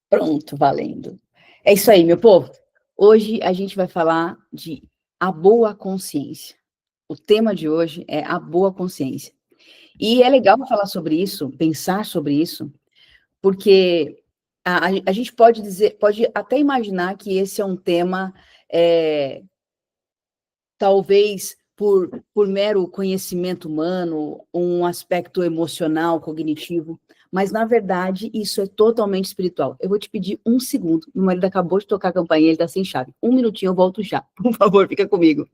Pronto, valendo. É isso aí, meu povo. Hoje a gente vai falar de a boa consciência. O tema de hoje é a boa consciência. E é legal falar sobre isso, pensar sobre isso, porque a gente pode dizer, pode até imaginar que esse é um tema, é, talvez por mero conhecimento humano, um aspecto emocional, cognitivo, mas na verdade isso é totalmente espiritual. Eu vou te pedir um segundo, meu marido acabou de tocar a campainha, ele está sem chave. Um minutinho, eu volto já. Por favor, fica comigo.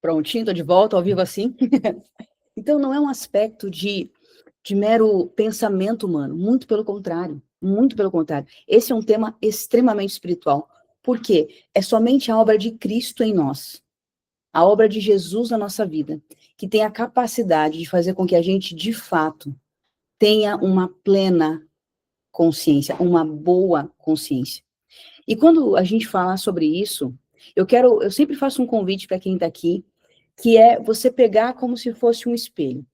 Prontinho, estou de volta, ao vivo assim. Então não é um aspecto de mero pensamento humano, muito pelo contrário, muito pelo contrário. Esse é um tema extremamente espiritual. Por quê? É somente a obra de Cristo em nós, a obra de Jesus na nossa vida, que tem a capacidade de fazer com que a gente, de fato, tenha uma plena consciência, uma boa consciência. E quando a gente fala sobre isso, eu sempre faço um convite para quem está aqui, que é você pegar como se fosse um espelho.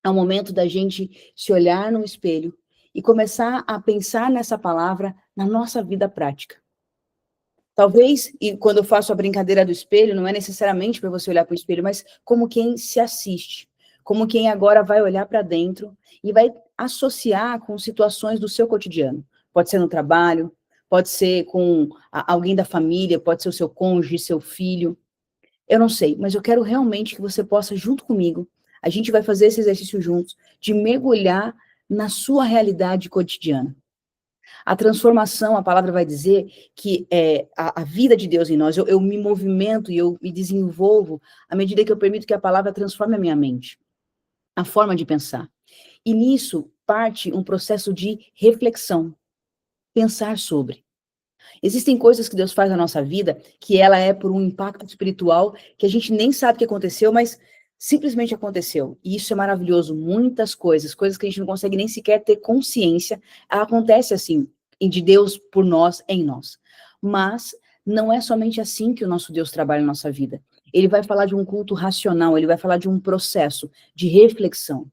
É o momento da gente se olhar no espelho e começar a pensar nessa palavra na nossa vida prática. Talvez, e quando eu faço a brincadeira do espelho, não é necessariamente para você olhar para o espelho, mas como quem se assiste, como quem agora vai olhar para dentro e vai associar com situações do seu cotidiano. Pode ser no trabalho, pode ser com alguém da família, pode ser o seu cônjuge, seu filho. Eu não sei, mas eu quero realmente que você possa, junto comigo, a gente vai fazer esse exercício juntos, de mergulhar na sua realidade cotidiana. A transformação, a palavra vai dizer que é a vida de Deus em nós, eu me movimento e eu me desenvolvo à medida que eu permito que a palavra transforme a minha mente, a forma de pensar. E nisso parte um processo de reflexão, pensar sobre. Existem coisas que Deus faz na nossa vida que ela é por um impacto espiritual que a gente nem sabe o que aconteceu, mas simplesmente aconteceu. E isso é maravilhoso. Muitas coisas, coisas que a gente não consegue nem sequer ter consciência, acontece assim, de Deus por nós, em nós. Mas não é somente assim que o nosso Deus trabalha na nossa vida. Ele vai falar de um culto racional, ele vai falar de um processo de reflexão.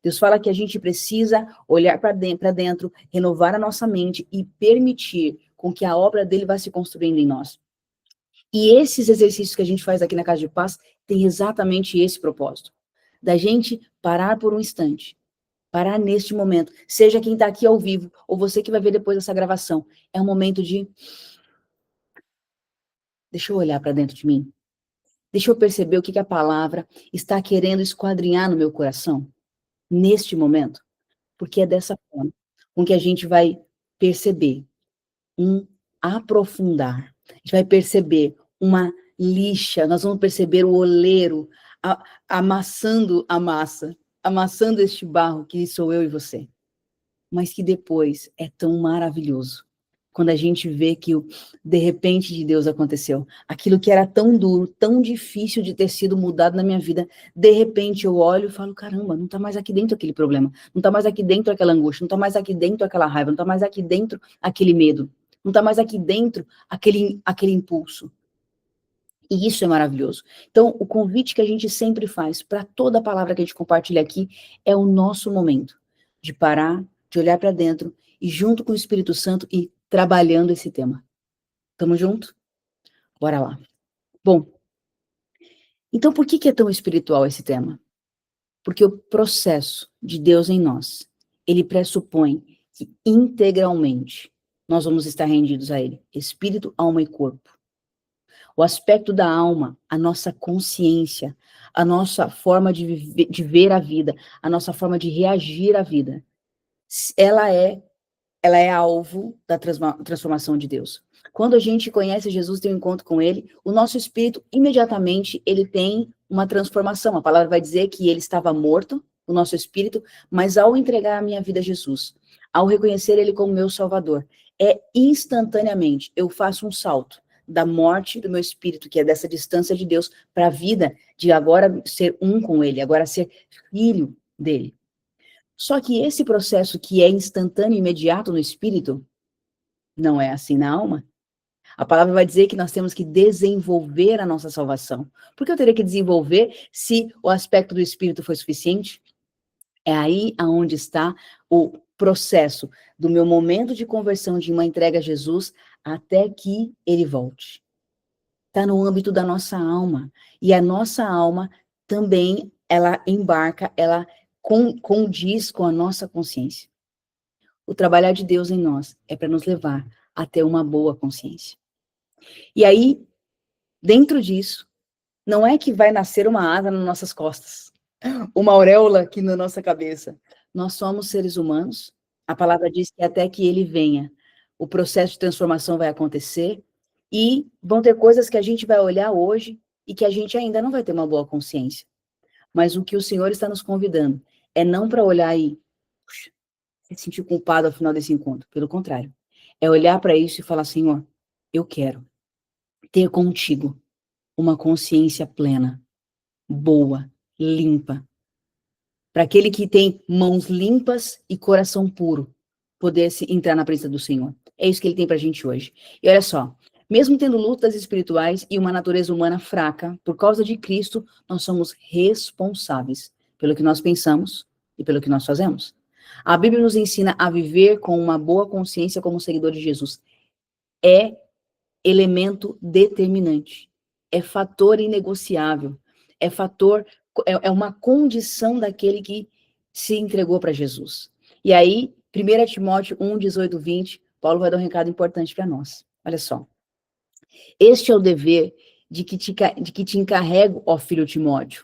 Deus fala que a gente precisa olhar para dentro, renovar a nossa mente e permitir com que a obra dele vá se construindo em nós. E esses exercícios que a gente faz aqui na Casa de Paz têm exatamente esse propósito, da gente parar por um instante, parar neste momento, seja quem está aqui ao vivo, ou você que vai ver depois dessa gravação, é um momento de, deixa eu olhar para dentro de mim, deixa eu perceber o que a palavra está querendo esquadrinhar no meu coração, neste momento, porque é dessa forma com que a gente vai perceber um aprofundar. A gente vai perceber uma lixa, nós vamos perceber o oleiro amassando a massa, amassando este barro que sou eu e você. Mas que depois é tão maravilhoso. Quando a gente vê que o de repente de Deus aconteceu. Aquilo que era tão duro, tão difícil de ter sido mudado na minha vida, de repente eu olho e falo, caramba, não está mais aqui dentro aquele problema, não está mais aqui dentro aquela angústia, não está mais aqui dentro aquela raiva, não está mais aqui dentro aquele medo, não está mais aqui dentro aquele impulso. E isso é maravilhoso. Então, o convite que a gente sempre faz para toda palavra que a gente compartilha aqui é o nosso momento de parar, de olhar para dentro e junto com o Espírito Santo ir trabalhando esse tema. Tamo junto? Bora lá. Bom, então por que é tão espiritual esse tema? Porque o processo de Deus em nós, ele pressupõe que integralmente nós vamos estar rendidos a ele, espírito, alma e corpo. O aspecto da alma, a nossa consciência, a nossa forma de ver a vida, a nossa forma de reagir à vida, ela é, ela é alvo da transformação de Deus. Quando a gente conhece Jesus, tem um encontro com ele, o nosso espírito, imediatamente, ele tem uma transformação. A palavra vai dizer que ele estava morto, o nosso espírito, mas ao entregar a minha vida a Jesus, ao reconhecer ele como meu Salvador, instantaneamente, eu faço um salto da morte do meu espírito, que é dessa distância de Deus, para a vida de agora ser um com ele, agora ser filho dele. Só que esse processo que é instantâneo e imediato no espírito, não é assim na alma. A palavra vai dizer que nós temos que desenvolver a nossa salvação. Por que eu teria que desenvolver se o aspecto do espírito foi suficiente? É aí aonde está o processo do meu momento de conversão, de uma entrega a Jesus, até que ele volte. Está no âmbito da nossa alma. E a nossa alma também, ela embarca, ela condiz com a nossa consciência. O trabalhar de Deus em nós é para nos levar a ter uma boa consciência. E aí, dentro disso, não é que vai nascer uma asa nas nossas costas, uma auréola aqui na nossa cabeça. Nós somos seres humanos, a palavra diz que até que ele venha, o processo de transformação vai acontecer, e vão ter coisas que a gente vai olhar hoje e que a gente ainda não vai ter uma boa consciência. Mas o que o Senhor está nos convidando é não para olhar e puxa, se sentir culpado ao final desse encontro. Pelo contrário. É olhar para isso e falar, Senhor, eu quero ter contigo uma consciência plena, boa, limpa. Para aquele que tem mãos limpas e coração puro, poder se entrar na presença do Senhor. É isso que ele tem para a gente hoje. E olha só, mesmo tendo lutas espirituais e uma natureza humana fraca, por causa de Cristo, nós somos responsáveis pelo que nós pensamos e pelo que nós fazemos. A Bíblia nos ensina a viver com uma boa consciência como seguidor de Jesus. É elemento determinante. É fator inegociável. É fator, é uma condição daquele que se entregou para Jesus. E aí, 1 Timóteo 1, 18, 20, Paulo vai dar um recado importante para nós. Olha só. Este é o dever de que te encarrego, ó filho Timóteo,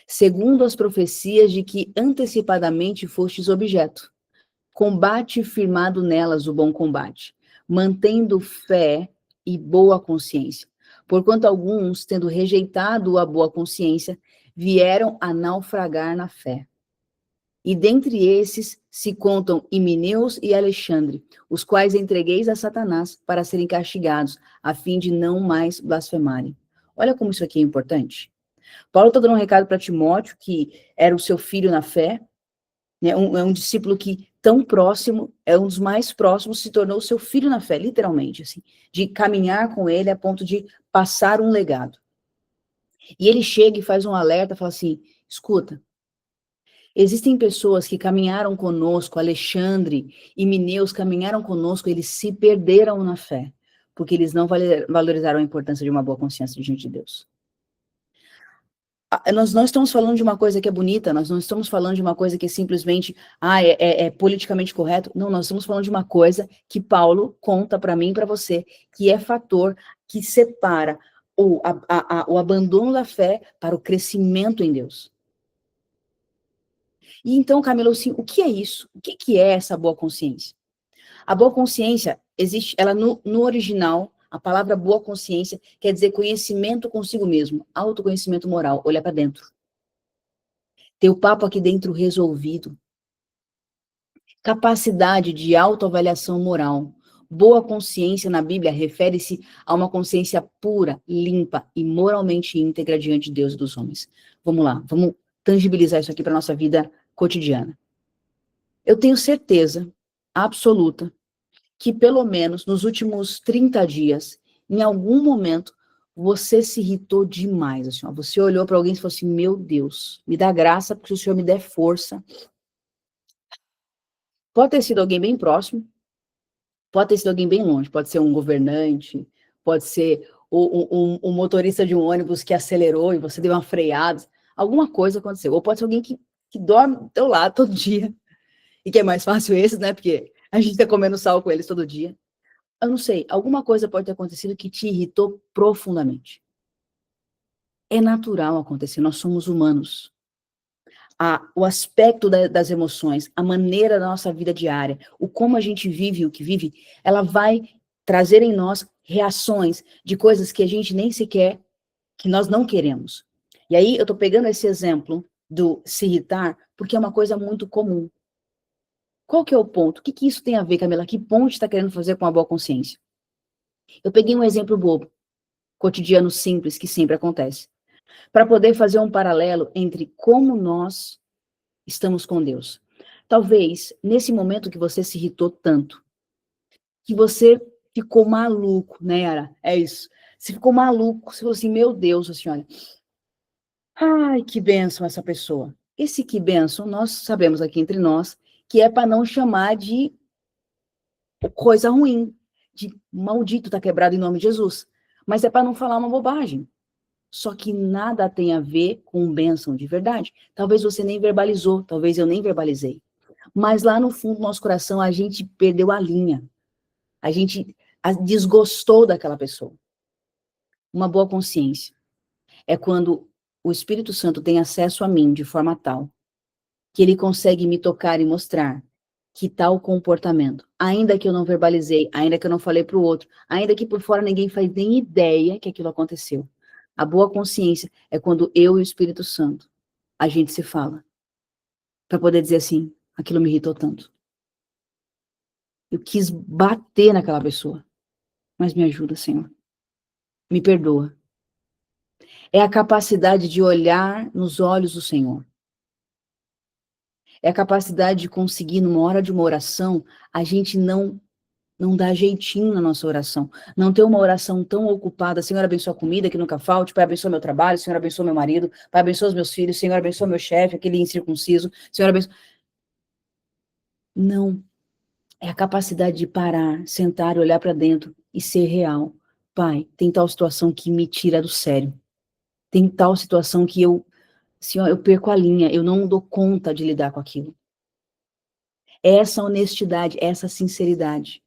segundo as profecias de que antecipadamente fostes objeto. Combate firmado nelas o bom combate, mantendo fé e boa consciência. Porquanto alguns, tendo rejeitado a boa consciência, vieram a naufragar na fé. E dentre esses se contam Himeneus e Alexandre, os quais entregueis a Satanás para serem castigados, a fim de não mais blasfemarem. Olha como isso aqui é importante. Paulo está dando um recado para Timóteo, que era o seu filho na fé, né? É um discípulo que tão próximo, é um dos mais próximos, se tornou seu filho na fé, literalmente, assim, de caminhar com ele a ponto de passar um legado. E ele chega e faz um alerta, fala assim, escuta, existem pessoas que caminharam conosco, Alexandre e Mineus caminharam conosco, eles se perderam na fé, porque eles não valorizaram a importância de uma boa consciência diante de Deus. Nós não estamos falando de uma coisa que é bonita, nós não estamos falando de uma coisa que é simplesmente, é politicamente correto. Não, nós estamos falando de uma coisa que Paulo conta para mim e para você, que é fator que separa o abandono da fé para o crescimento em Deus. E então, Camila, assim, o que é isso? O que é essa boa consciência? A boa consciência existe, ela no original, a palavra boa consciência quer dizer conhecimento consigo mesmo, autoconhecimento moral, olhar para dentro. Ter o papo aqui dentro resolvido. Capacidade de autoavaliação moral. Boa consciência na Bíblia refere-se a uma consciência pura, limpa e moralmente íntegra diante de Deus e dos homens. Vamos lá, vamos tangibilizar isso aqui para a nossa vida cotidiana. Eu tenho certeza absoluta que pelo menos nos últimos 30 dias, em algum momento, você se irritou demais, assim, ó, você olhou para alguém e falou assim, meu Deus, me dá graça, porque se o Senhor me der força. Pode ter sido alguém bem próximo, pode ter sido alguém bem longe, pode ser um governante, pode ser um motorista de um ônibus que acelerou e você deu uma freada, alguma coisa aconteceu, ou pode ser alguém que dorme do teu lado todo dia, e que é mais fácil esses, né, porque a gente tá comendo sal com eles todo dia. Eu não sei, alguma coisa pode ter acontecido que te irritou profundamente. É natural acontecer, nós somos humanos. O aspecto das emoções, a maneira da nossa vida diária, o como a gente vive o que vive, ela vai trazer em nós reações de coisas que a gente nem sequer, que nós não queremos. E aí eu tô pegando esse exemplo do se irritar, porque é uma coisa muito comum. Qual que é o ponto? O que isso tem a ver, Camila? Que ponto está querendo fazer com a boa consciência? Eu peguei um exemplo bobo, cotidiano simples, que sempre acontece, para poder fazer um paralelo entre como nós estamos com Deus. Talvez, nesse momento que você se irritou tanto, que você ficou maluco, né, Yara? É isso. Você ficou maluco, você falou assim, meu Deus, assim, olha, ai, que bênção essa pessoa. Esse que bênção, nós sabemos aqui entre nós, que é para não chamar de coisa ruim, de maldito tá quebrado em nome de Jesus. Mas é para não falar uma bobagem. Só que nada tem a ver com bênção de verdade. Talvez você nem verbalizou, talvez eu nem verbalizei. Mas lá no fundo do nosso coração, a gente perdeu a linha. A gente desgostou daquela pessoa. Uma boa consciência é quando o Espírito Santo tem acesso a mim de forma tal que ele consegue me tocar e mostrar que tal comportamento, ainda que eu não verbalizei, ainda que eu não falei para o outro, ainda que por fora ninguém faz nem ideia que aquilo aconteceu. A boa consciência é quando eu e o Espírito Santo, a gente se fala, para poder dizer assim, aquilo me irritou tanto. Eu quis bater naquela pessoa, mas me ajuda, Senhor. Me perdoa. É a capacidade de olhar nos olhos do Senhor. É a capacidade de conseguir, numa hora de uma oração, a gente não dá jeitinho na nossa oração. Não ter uma oração tão ocupada, Senhor, abençoa a comida que nunca falte, Pai, abençoa meu trabalho, Senhor, abençoa meu marido, Pai, abençoa os meus filhos, Senhor, abençoa meu chefe, aquele incircunciso, Senhor, abençoa... Não. É a capacidade de parar, sentar e olhar para dentro e ser real. Pai, tem tal situação que me tira do sério. Tem tal situação que Senhor, eu perco a linha, eu não dou conta de lidar com aquilo. Essa honestidade, essa sinceridade.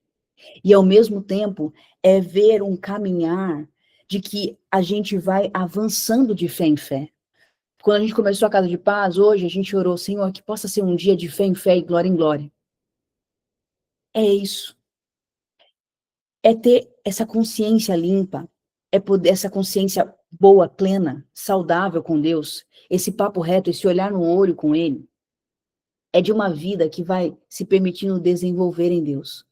E, ao mesmo tempo, é ver um caminhar de que a gente vai avançando de fé em fé. Quando a gente começou a Casa de Paz, hoje a gente orou, Senhor, que possa ser um dia de fé em fé e glória em glória. É isso. É ter essa consciência limpa, é poder, essa consciência boa, plena, saudável com Deus, esse papo reto, esse olhar no olho com Ele. É de uma vida que vai se permitindo desenvolver em Deus.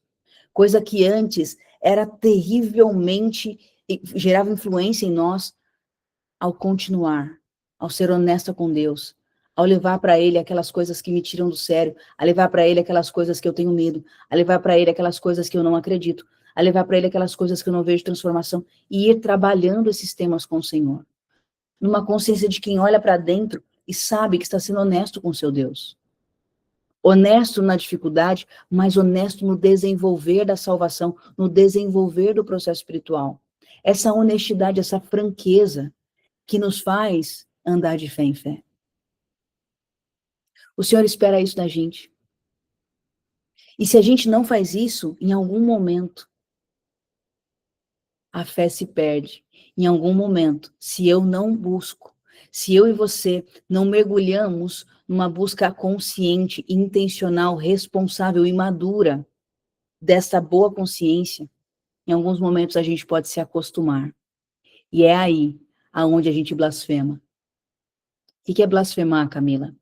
Coisa que antes era terrivelmente, gerava influência em nós ao continuar, ao ser honesta com Deus, ao levar para Ele aquelas coisas que me tiram do sério, a levar para Ele aquelas coisas que eu tenho medo, a levar para Ele aquelas coisas que eu não acredito, a levar para Ele aquelas coisas que eu não vejo transformação, e ir trabalhando esses temas com o Senhor. Numa consciência de quem olha para dentro e sabe que está sendo honesto com o seu Deus. Honesto na dificuldade, mas honesto no desenvolver da salvação, no desenvolver do processo espiritual. Essa honestidade, essa franqueza que nos faz andar de fé em fé. O Senhor espera isso da gente. E se a gente não faz isso, em algum momento, a fé se perde. Em algum momento, se eu não busco, se eu e você não mergulhamos numa busca consciente, intencional, responsável e madura dessa boa consciência, em alguns momentos a gente pode se acostumar. E é aí aonde a gente blasfema. O que é blasfemar, Camila?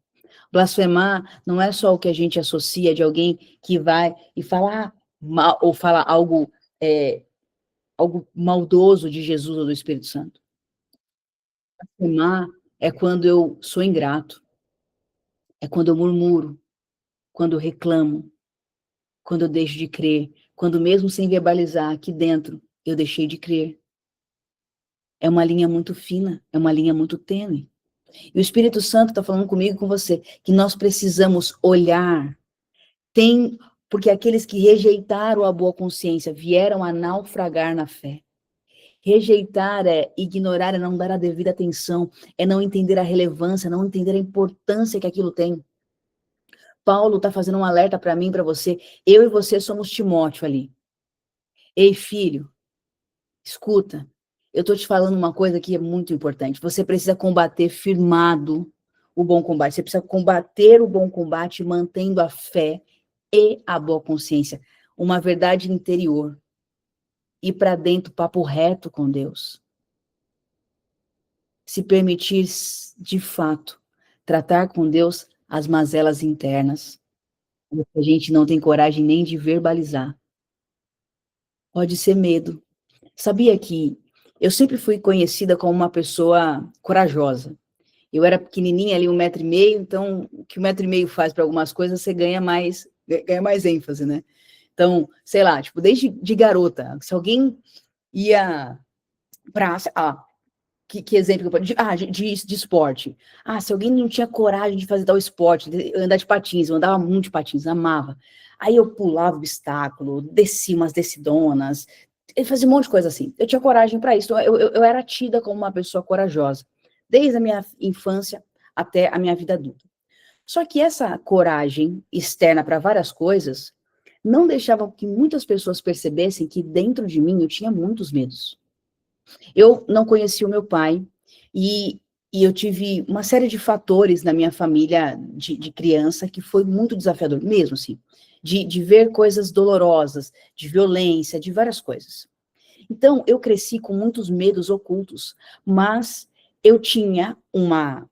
Blasfemar não é só o que a gente associa de alguém que vai e falar mal, ou falar algo maldoso de Jesus ou do Espírito Santo. Blasfemar é quando eu sou ingrato, é quando eu murmuro, quando eu reclamo, quando eu deixo de crer, quando mesmo sem verbalizar aqui dentro, eu deixei de crer. É uma linha muito fina, é uma linha muito tênue. E o Espírito Santo está falando comigo e com você, que nós precisamos olhar. Porque aqueles que rejeitaram a boa consciência vieram a naufragar na fé. Rejeitar é ignorar, é não dar a devida atenção, é não entender a relevância, não entender a importância que aquilo tem. Paulo está fazendo um alerta para mim, para você. Eu e você somos Timóteo ali. Ei, filho, escuta. Eu estou te falando uma coisa que é muito importante. Você precisa combater firmado o bom combate. Você precisa combater o bom combate mantendo a fé e a boa consciência. Uma verdade interior. Ir para dentro, papo reto com Deus. Se permitir, de fato, tratar com Deus as mazelas internas. A gente não tem coragem nem de verbalizar. Pode ser medo. Sabia que eu sempre fui conhecida como uma pessoa corajosa. Eu era pequenininha ali, 1,5 m, então o que 1,5 m faz para algumas coisas, você ganha mais ênfase, né? Então, sei lá, tipo, desde de garota, se alguém ia para, que exemplo que eu posso... de esporte. Se alguém não tinha coragem de fazer tal esporte, andar de patins, eu andava muito de patins, amava. Aí eu pulava o obstáculo, descia umas descidonas, eu fazia um monte de coisa assim. Eu tinha coragem para isso, eu era tida como uma pessoa corajosa, desde a minha infância até a minha vida adulta. Só que essa coragem externa para várias coisas não deixava que muitas pessoas percebessem que dentro de mim eu tinha muitos medos. Eu não conheci o meu pai e, e eu tive uma série de fatores na minha família de criança que foi muito desafiador, mesmo assim, de ver coisas dolorosas, de violência, de várias coisas. Então, eu cresci com muitos medos ocultos, mas eu tinha uma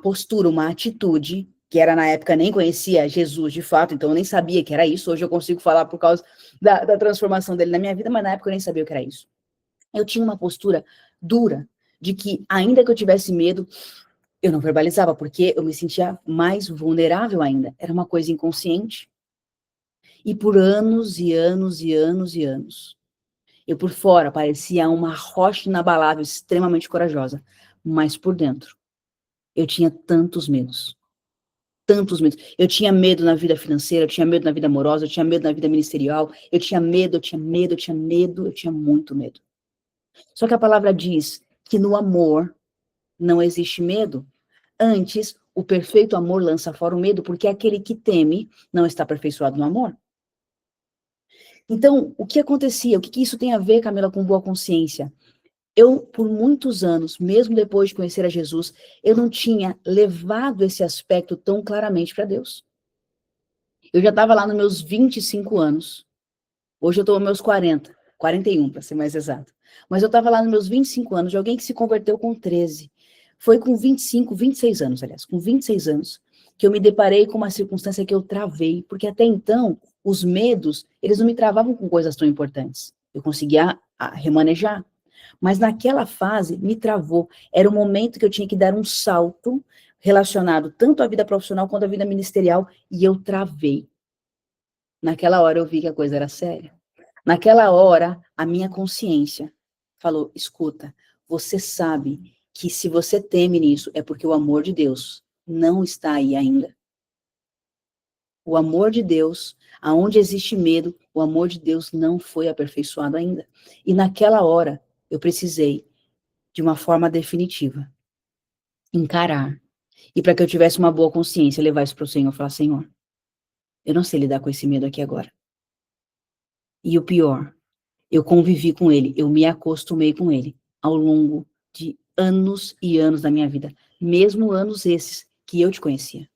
postura, uma atitude, que era na época, nem conhecia Jesus de fato, então eu nem sabia que era isso. Hoje eu consigo falar por causa da transformação dele na minha vida, mas na época eu nem sabia o que era isso. Eu tinha uma postura dura, de que, ainda que eu tivesse medo, eu não verbalizava, porque eu me sentia mais vulnerável ainda. Era uma coisa inconsciente. E por anos e anos e anos e anos, eu por fora parecia uma rocha inabalável, extremamente corajosa, mas por dentro eu tinha tantos medos. Tantos medos. Eu tinha medo na vida financeira, eu tinha medo na vida amorosa, eu tinha medo na vida ministerial, eu tinha medo, eu tinha medo, eu tinha medo, eu tinha muito medo. Só que a palavra diz que no amor não existe medo. Antes, o perfeito amor lança fora o medo, porque aquele que teme não está aperfeiçoado no amor. Então, o que acontecia? O que isso tem a ver, Camila, com boa consciência? Eu, por muitos anos, mesmo depois de conhecer a Jesus, eu não tinha levado esse aspecto tão claramente para Deus. Eu já estava lá nos meus 25 anos. Hoje eu estou nos meus 41, para ser mais exato. Mas eu estava lá nos meus 25 anos, de alguém que se converteu com 13. Foi com 25, 26 anos, aliás, com 26 anos, que eu me deparei com uma circunstância que eu travei, porque até então, os medos, eles não me travavam com coisas tão importantes. Eu conseguia remanejar. Mas naquela fase, me travou. Era o momento que eu tinha que dar um salto relacionado tanto à vida profissional quanto à vida ministerial, e eu travei. Naquela hora eu vi que a coisa era séria. Naquela hora, a minha consciência falou: escuta, você sabe que se você teme nisso, é porque o amor de Deus não está aí ainda. O amor de Deus, aonde existe medo, o amor de Deus não foi aperfeiçoado ainda. E naquela hora, eu precisei, de uma forma definitiva, encarar. E para que eu tivesse uma boa consciência, levar isso para o Senhor e falar: Senhor, eu não sei lidar com esse medo aqui agora. E o pior, eu convivi com ele, eu me acostumei com ele ao longo de anos e anos da minha vida, mesmo anos esses que eu te conhecia.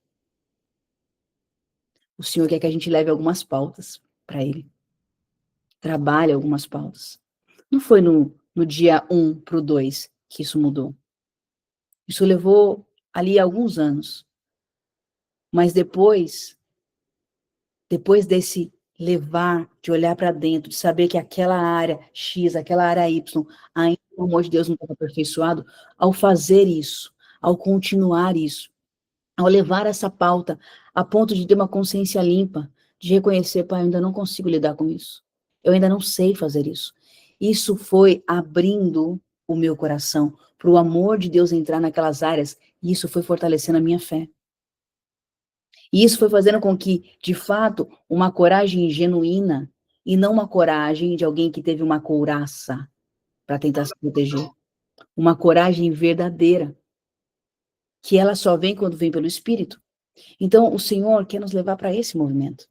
O Senhor quer que a gente leve algumas pautas para ele, trabalhe algumas pautas. Não foi no dia 1 para o 2 que isso mudou. Isso levou ali alguns anos. Mas depois desse levar, de olhar para dentro, de saber que aquela área X, aquela área Y, ainda o amor de Deus não estava aperfeiçoado, ao fazer isso, ao continuar isso, ao levar essa pauta a ponto de ter uma consciência limpa, de reconhecer: pai, eu ainda não consigo lidar com isso. Eu ainda não sei fazer isso. Isso foi abrindo o meu coração para o amor de Deus entrar naquelas áreas, e isso foi fortalecendo a minha fé. E isso foi fazendo com que, de fato, uma coragem genuína, e não uma coragem de alguém que teve uma couraça para tentar se proteger. Uma coragem verdadeira, que ela só vem quando vem pelo Espírito. Então, o Senhor quer nos levar para esse movimento.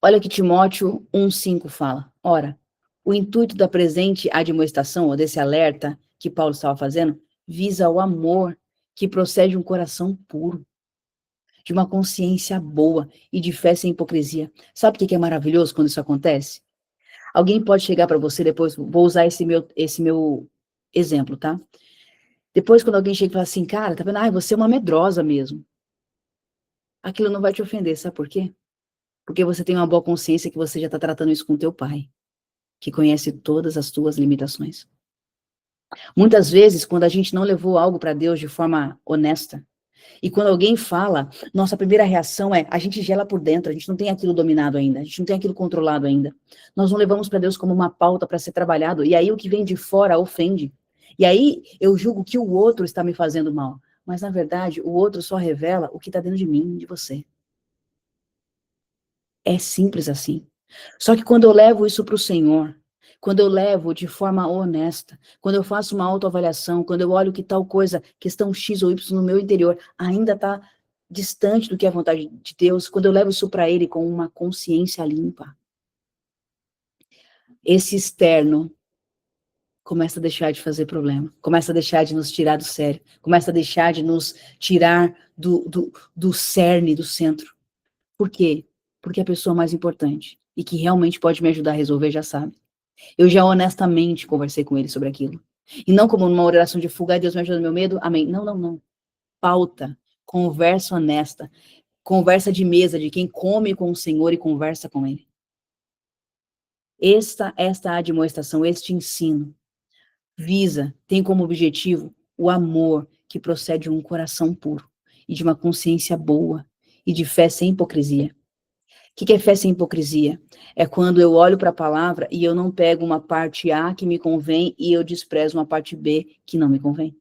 Olha o que Timóteo 1,5 fala. Ora, o intuito da presente admoestação, ou desse alerta que Paulo estava fazendo, visa o amor que procede de um coração puro, de uma consciência boa e de fé sem hipocrisia. Sabe o que é maravilhoso quando isso acontece? Alguém pode chegar para você depois, vou usar esse meu exemplo, tá? Depois, quando alguém chega e fala assim: cara, tá vendo? Ai, você é uma medrosa mesmo. Aquilo não vai te ofender, sabe por quê? Porque você tem uma boa consciência que você já está tratando isso com teu pai, que conhece todas as tuas limitações. Muitas vezes, quando a gente não levou algo para Deus de forma honesta, e quando alguém fala, nossa primeira reação é, a gente gela por dentro, a gente não tem aquilo dominado ainda, a gente não tem aquilo controlado ainda. Nós não levamos para Deus como uma pauta para ser trabalhado, e aí o que vem de fora ofende. E aí eu julgo que o outro está me fazendo mal. Mas, na verdade, o outro só revela o que está dentro de mim, de você. É simples assim. Só que quando eu levo isso para o Senhor, quando eu levo de forma honesta, quando eu faço uma autoavaliação, quando eu olho que tal coisa, questão X ou Y no meu interior, ainda está distante do que é a vontade de Deus, quando eu levo isso para Ele com uma consciência limpa, esse externo começa a deixar de fazer problema, começa a deixar de nos tirar do sério, começa a deixar de nos tirar do cerne, do centro. Por quê? Porque a pessoa mais importante e que realmente pode me ajudar a resolver já sabe. Eu já honestamente conversei com ele sobre aquilo. E não como numa oração de fuga, Deus me ajuda no meu medo, amém. Não, não, não. Pauta, conversa honesta, conversa de mesa, de quem come com o Senhor e conversa com Ele. Esta admoestação, este ensino, tem como objetivo o amor que procede de um coração puro e de uma consciência boa e de fé sem hipocrisia. O que é fé sem hipocrisia? É quando eu olho para a palavra e eu não pego uma parte A que me convém e eu desprezo uma parte B que não me convém.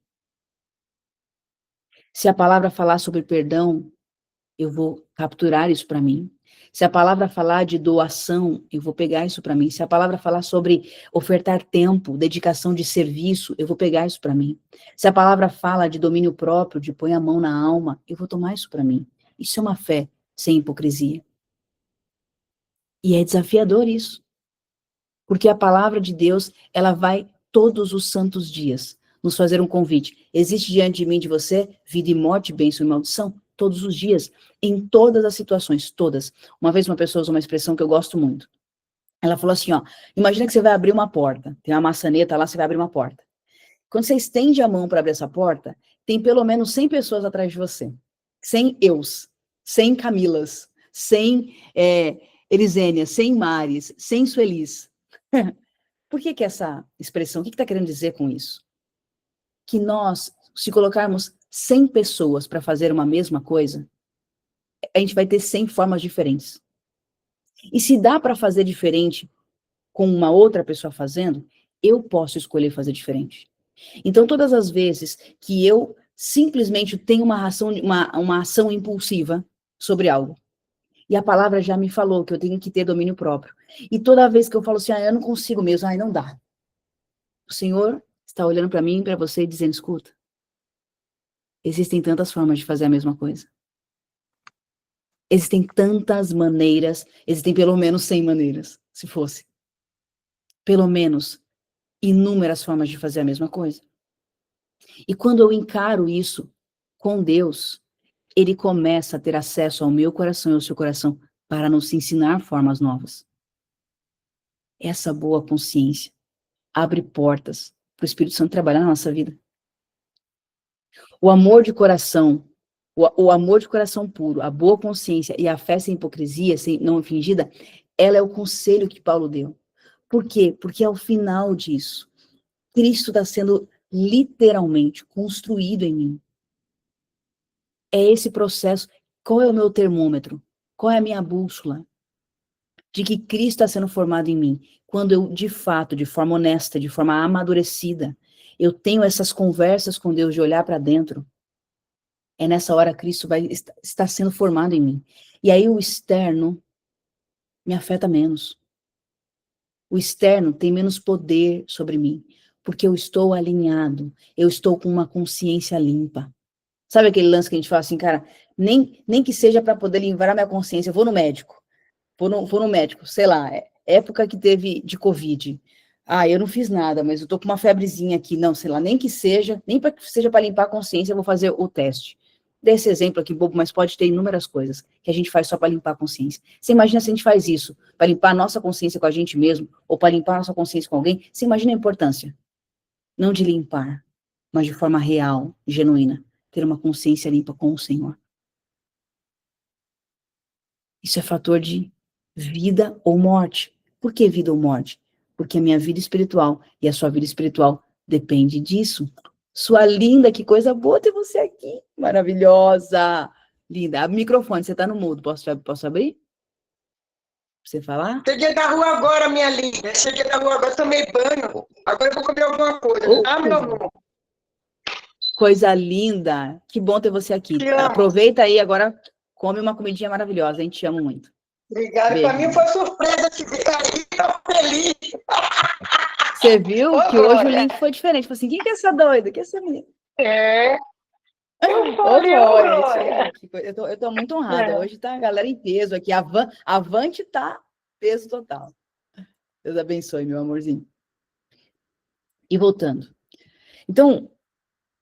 Se a palavra falar sobre perdão, eu vou capturar isso para mim. Se a palavra falar de doação, eu vou pegar isso para mim. Se a palavra falar sobre ofertar tempo, dedicação de serviço, eu vou pegar isso para mim. Se a palavra fala de domínio próprio, de põe a mão na alma, eu vou tomar isso para mim. Isso é uma fé sem hipocrisia. E é desafiador isso. Porque a palavra de Deus, ela vai todos os santos dias nos fazer um convite. Existe diante de mim, de você, vida e morte, bênção e maldição, todos os dias, em todas as situações, todas. Uma vez uma pessoa usou uma expressão que eu gosto muito. Ela falou assim, ó, imagina que você vai abrir uma porta, tem uma maçaneta lá, você vai abrir uma porta. Quando você estende a mão para abrir essa porta, tem pelo menos 100 pessoas atrás de você. 100 eus, 100 Camilas, 100 Elisênias, 100 Mares, 100 Suelis. Por que essa expressão? O que está querendo dizer com isso? Que nós, se colocarmos 100 pessoas para fazer uma mesma coisa, a gente vai ter 100 formas diferentes. E se dá para fazer diferente com uma outra pessoa fazendo, eu posso escolher fazer diferente. Então, todas as vezes que eu simplesmente tenho uma ação impulsiva sobre algo, e a palavra já me falou que eu tenho que ter domínio próprio, e toda vez que eu falo assim, eu não consigo mesmo, não dá. O Senhor está olhando para mim e para você e dizendo, escuta, existem tantas formas de fazer a mesma coisa. Existem tantas maneiras, existem pelo menos 100 maneiras, se fosse. Pelo menos inúmeras formas de fazer a mesma coisa. E quando eu encaro isso com Deus, Ele começa a ter acesso ao meu coração e ao seu coração para nos ensinar formas novas. Essa boa consciência abre portas para o Espírito Santo trabalhar na nossa vida. O amor de coração, o amor de coração puro, a boa consciência e a fé sem hipocrisia, sem, não fingida, ela é o conselho que Paulo deu. Por quê? Porque ao final disso, Cristo está sendo literalmente construído em mim. É esse processo. Qual é o meu termômetro? Qual é a minha bússola? De que Cristo está sendo formado em mim. Quando eu, de fato, de forma honesta, de forma amadurecida, eu tenho essas conversas com Deus de olhar para dentro, é nessa hora Cristo vai estar sendo formado em mim. E aí o externo me afeta menos. O externo tem menos poder sobre mim, porque eu estou alinhado, eu estou com uma consciência limpa. Sabe aquele lance que a gente fala assim, cara, nem que seja para poder limpar a minha consciência, eu vou no médico. Vou no médico, sei lá, época que teve de Covid. Eu não fiz nada, mas eu tô com uma febrezinha aqui. Não, sei lá, nem que seja, nem para que seja para limpar a consciência, eu vou fazer o teste. Dei esse exemplo aqui, bobo, mas pode ter inúmeras coisas que a gente faz só para limpar a consciência. Você imagina se a gente faz isso para limpar a nossa consciência com a gente mesmo, ou para limpar a nossa consciência com alguém? Você imagina a importância? Não de limpar, mas de forma real, genuína. Ter uma consciência limpa com o Senhor. Isso é fator de vida ou morte. Por que vida ou morte? Porque a minha vida espiritual e a sua vida espiritual Depende disso. Sua linda, que coisa boa ter você aqui. Maravilhosa. Linda. Abre o microfone, você tá no mudo. Posso abrir? Pra você falar? Cheguei da rua agora, minha linda. Cheguei da rua agora, tomei banho. Agora eu vou comer alguma coisa. Ah, meu amor. Coisa linda. Que bom ter você aqui. Te amo. Aproveita aí agora, come uma comidinha maravilhosa. A gente te ama muito. Obrigada. Para mim foi surpresa te ver aí. Tô feliz. Você viu que hoje o link foi diferente. Falei assim, quem que é essa doida? Quem é essa menina? É. Ô, Glória. Eu tô muito honrada. Hoje tá a galera em peso aqui. Avante tá peso total. Deus abençoe, meu amorzinho. E voltando. Então,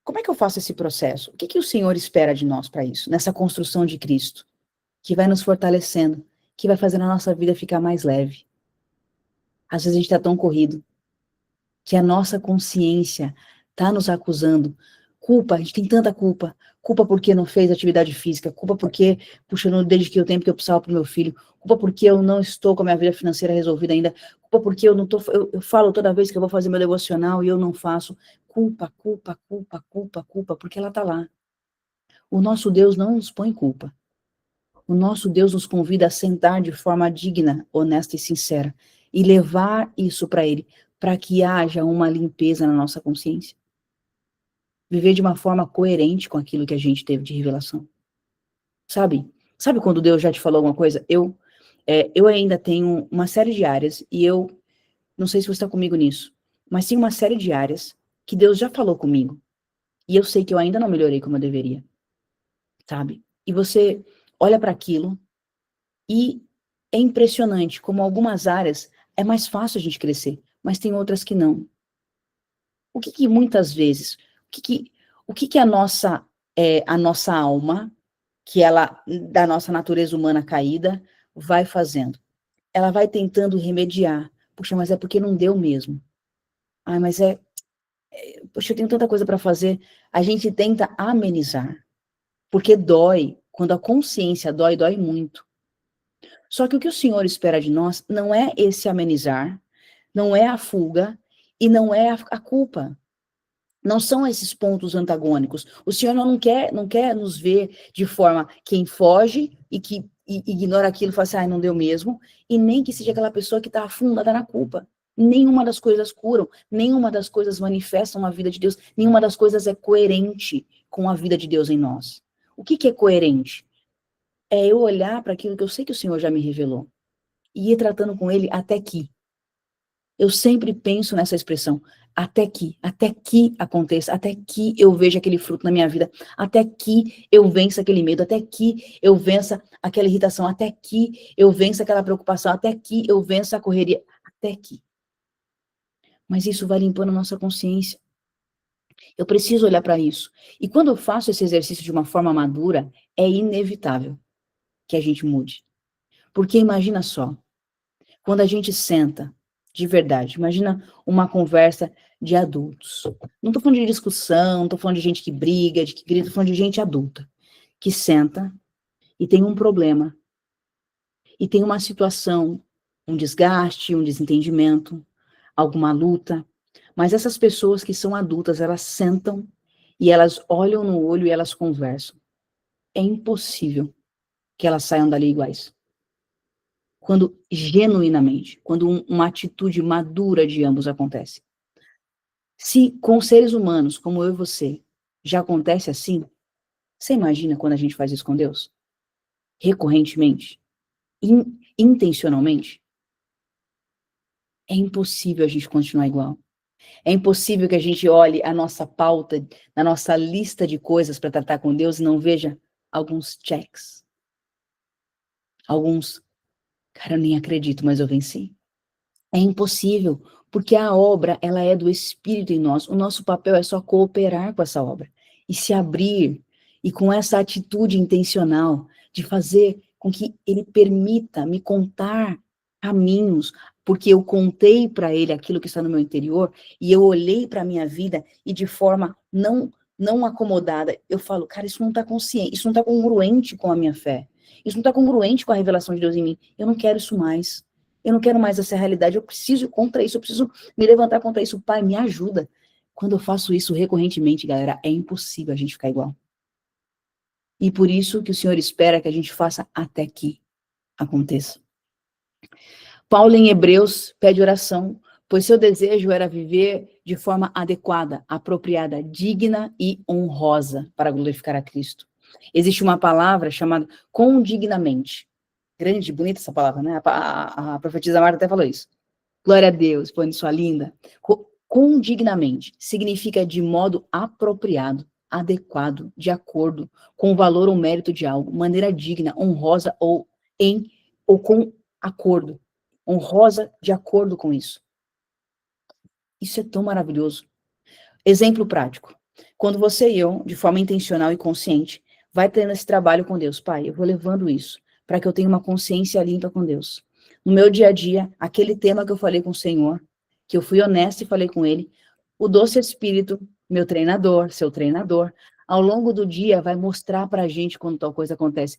como é que eu faço esse processo? O que que o Senhor espera de nós para isso? Nessa construção de Cristo, que vai nos fortalecendo, que vai fazendo a nossa vida ficar mais leve. Às vezes a gente tá tão corrido, que a nossa consciência tá nos acusando. Culpa, a gente tem tanta culpa. Culpa porque não fez atividade física, culpa porque, puxa, eu não dediquei o tempo que eu precisava pro meu filho, culpa porque eu não estou com a minha vida financeira resolvida ainda, culpa porque eu não tô, eu falo toda vez que eu vou fazer meu devocional e eu não faço. Culpa, culpa, culpa, culpa, culpa, porque ela tá lá. O nosso Deus não nos põe culpa. O nosso Deus nos convida a sentar de forma digna, honesta e sincera e levar isso para Ele, para que haja uma limpeza na nossa consciência. Viver de uma forma coerente com aquilo que a gente teve de revelação. Sabe? Sabe quando Deus já te falou alguma coisa? Eu ainda tenho uma série de áreas, e eu não sei se você está comigo nisso, mas tem uma série de áreas que Deus já falou comigo. E eu sei que eu ainda não melhorei como eu deveria. Sabe? E você olha para aquilo e é impressionante como algumas áreas é mais fácil a gente crescer, mas tem outras que não. O que que muitas vezes, o que que a nossa alma, que ela, da nossa natureza humana caída, vai fazendo? Ela vai tentando remediar. Puxa, mas é porque não deu mesmo. Ah, mas poxa, eu tenho tanta coisa para fazer. A gente tenta amenizar, porque dói. Quando a consciência dói, dói muito. Só que o que o Senhor espera de nós não é esse amenizar, não é a fuga e não é a culpa. Não são esses pontos antagônicos. O Senhor não quer nos ver de forma quem foge e que ignora aquilo e fala assim, não deu mesmo, e nem que seja aquela pessoa que está afundada na culpa. Nenhuma das coisas curam, nenhuma das coisas manifestam a vida de Deus, nenhuma das coisas é coerente com a vida de Deus em nós. O que é coerente? É eu olhar para aquilo que eu sei que o Senhor já me revelou e ir tratando com ele até que. Eu sempre penso nessa expressão, até que aconteça, até que eu veja aquele fruto na minha vida, até que eu vença aquele medo, até que eu vença aquela irritação, até que eu vença aquela preocupação, até que eu vença a correria, até que. Mas isso vai limpando a nossa consciência. Eu preciso olhar para isso. E quando eu faço esse exercício de uma forma madura, é inevitável que a gente mude. Porque imagina só, quando a gente senta, de verdade, imagina uma conversa de adultos. Não estou falando de discussão, não estou falando de gente que briga, de que grita, estou falando de gente adulta, que senta e tem um problema, e tem uma situação, um desgaste, um desentendimento, alguma luta, mas essas pessoas que são adultas, elas sentam e elas olham no olho e elas conversam. É impossível que elas saiam dali iguais. Quando genuinamente, quando uma atitude madura de ambos acontece. Se com seres humanos, como eu e você, já acontece assim, você imagina quando a gente faz isso com Deus? Recorrentemente? Intencionalmente? É impossível a gente continuar igual. É impossível que a gente olhe a nossa pauta, a nossa lista de coisas para tratar com Deus e não veja alguns checks. Alguns, cara, eu nem acredito, mas eu venci. É impossível, porque a obra, ela é do Espírito em nós. O nosso papel é só cooperar com essa obra e se abrir, e com essa atitude intencional de fazer com que ele permita me contar caminhos, porque eu contei para ele aquilo que está no meu interior, e eu olhei para a minha vida, e de forma não acomodada, eu falo, cara, isso não está consciente, isso não está congruente com a minha fé, isso não está congruente com a revelação de Deus em mim, eu não quero isso mais. Eu não quero mais essa realidade, eu preciso ir contra isso, eu preciso me levantar contra isso. Pai, me ajuda. Quando eu faço isso recorrentemente, galera, é impossível a gente ficar igual. E por isso que o Senhor espera que a gente faça até que aconteça. Paulo, em Hebreus, pede oração, pois seu desejo era viver de forma adequada, apropriada, digna e honrosa para glorificar a Cristo. Existe uma palavra chamada condignamente. Grande, bonita essa palavra, né? A profetisa Marta até falou isso. Glória a Deus, põe sua linda. Condignamente significa de modo apropriado, adequado, de acordo com o valor ou mérito de algo, maneira digna, honrosa ou com acordo. Honrosa de acordo com isso. Isso é tão maravilhoso. Exemplo prático. Quando você e eu, de forma intencional e consciente, vai tendo esse trabalho com Deus. Pai, eu vou levando isso para que eu tenha uma consciência limpa com Deus. No meu dia a dia, aquele tema que eu falei com o Senhor, que eu fui honesta e falei com Ele, o doce Espírito, meu treinador, seu treinador, ao longo do dia vai mostrar para a gente quando tal coisa acontece.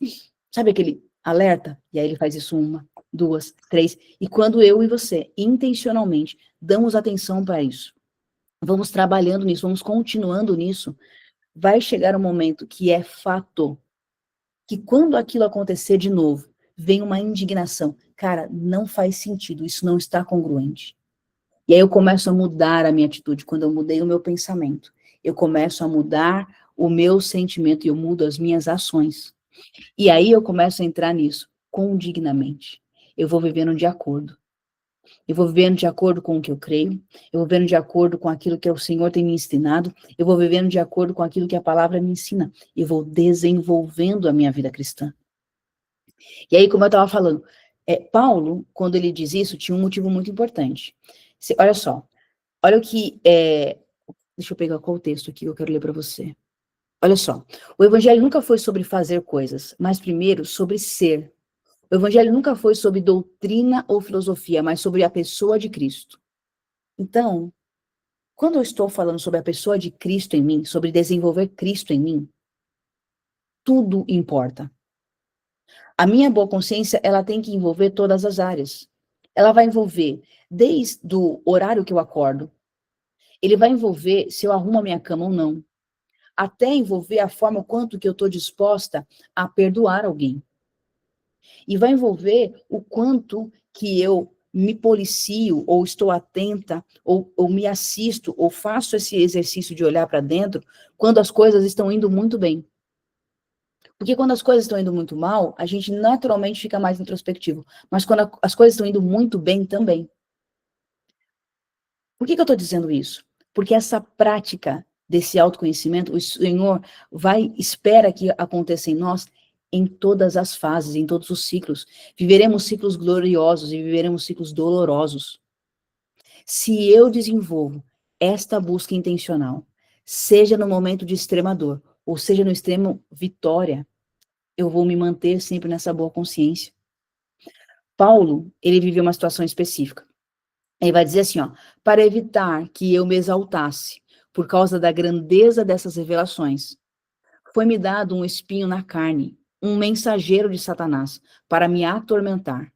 Sabe aquele alerta? E aí ele faz isso 1, 2, 3. E quando eu e você, intencionalmente, damos atenção para isso, vamos trabalhando nisso, vamos continuando nisso, vai chegar um momento que é fato, que quando aquilo acontecer de novo, vem uma indignação. Cara, não faz sentido, isso não está congruente. E aí eu começo a mudar a minha atitude, quando eu mudei o meu pensamento. Eu começo a mudar o meu sentimento e eu mudo as minhas ações. E aí eu começo a entrar nisso, condignamente. Eu vou vivendo de acordo. Eu vou vivendo de acordo com o que eu creio, eu vou vivendo de acordo com aquilo que o Senhor tem me ensinado, eu vou vivendo de acordo com aquilo que a palavra me ensina, eu vou desenvolvendo a minha vida cristã. E aí, como eu estava falando, Paulo, quando ele diz isso, tinha um motivo muito importante. Olha só, olha o que, deixa eu pegar qual o texto aqui que eu quero ler para você. Olha só, o evangelho nunca foi sobre fazer coisas, mas primeiro sobre ser. O evangelho nunca foi sobre doutrina ou filosofia, mas sobre a pessoa de Cristo. Então, quando eu estou falando sobre a pessoa de Cristo em mim, sobre desenvolver Cristo em mim, tudo importa. A minha boa consciência, ela tem que envolver todas as áreas. Ela vai envolver desde o horário que eu acordo, ele vai envolver se eu arrumo a minha cama ou não, até envolver a forma quanto que eu estou disposta a perdoar alguém. E vai envolver o quanto que eu me policio, ou estou atenta, ou me assisto, ou faço esse exercício de olhar para dentro, quando as coisas estão indo muito bem. Porque quando as coisas estão indo muito mal, a gente naturalmente fica mais introspectivo. Mas quando as coisas estão indo muito bem também. Por que eu estou dizendo isso? Porque essa prática desse autoconhecimento, o Senhor espera que aconteça em nós em todas as fases, em todos os ciclos. Viveremos ciclos gloriosos e viveremos ciclos dolorosos. Se eu desenvolvo esta busca intencional, seja no momento de extrema dor, ou seja no extremo vitória, eu vou me manter sempre nessa boa consciência. Paulo, ele viveu uma situação específica. Ele vai dizer assim, ó, para evitar que eu me exaltasse por causa da grandeza dessas revelações, foi-me dado um espinho na carne, um mensageiro de Satanás, para me atormentar.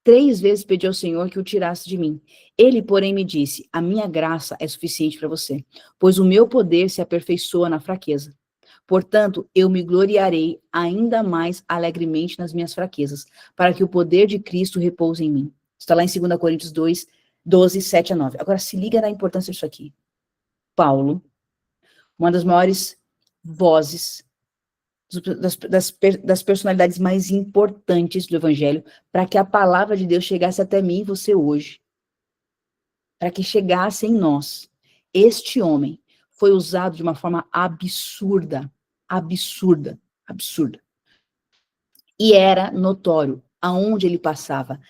3 vezes pedi ao Senhor que o tirasse de mim. Ele, porém, me disse, a minha graça é suficiente para você, pois o meu poder se aperfeiçoa na fraqueza. Portanto, eu me gloriarei ainda mais alegremente nas minhas fraquezas, para que o poder de Cristo repouse em mim. Está lá em 2 Coríntios 2, 12, 7 a 9. Agora, se liga na importância disso aqui. Paulo, uma das maiores vozes, das personalidades mais importantes do Evangelho, para que a palavra de Deus chegasse até mim e você hoje. Para que chegasse em nós. Este homem foi usado de uma forma absurda. Absurda. Absurda. E era notório, aonde ele passava.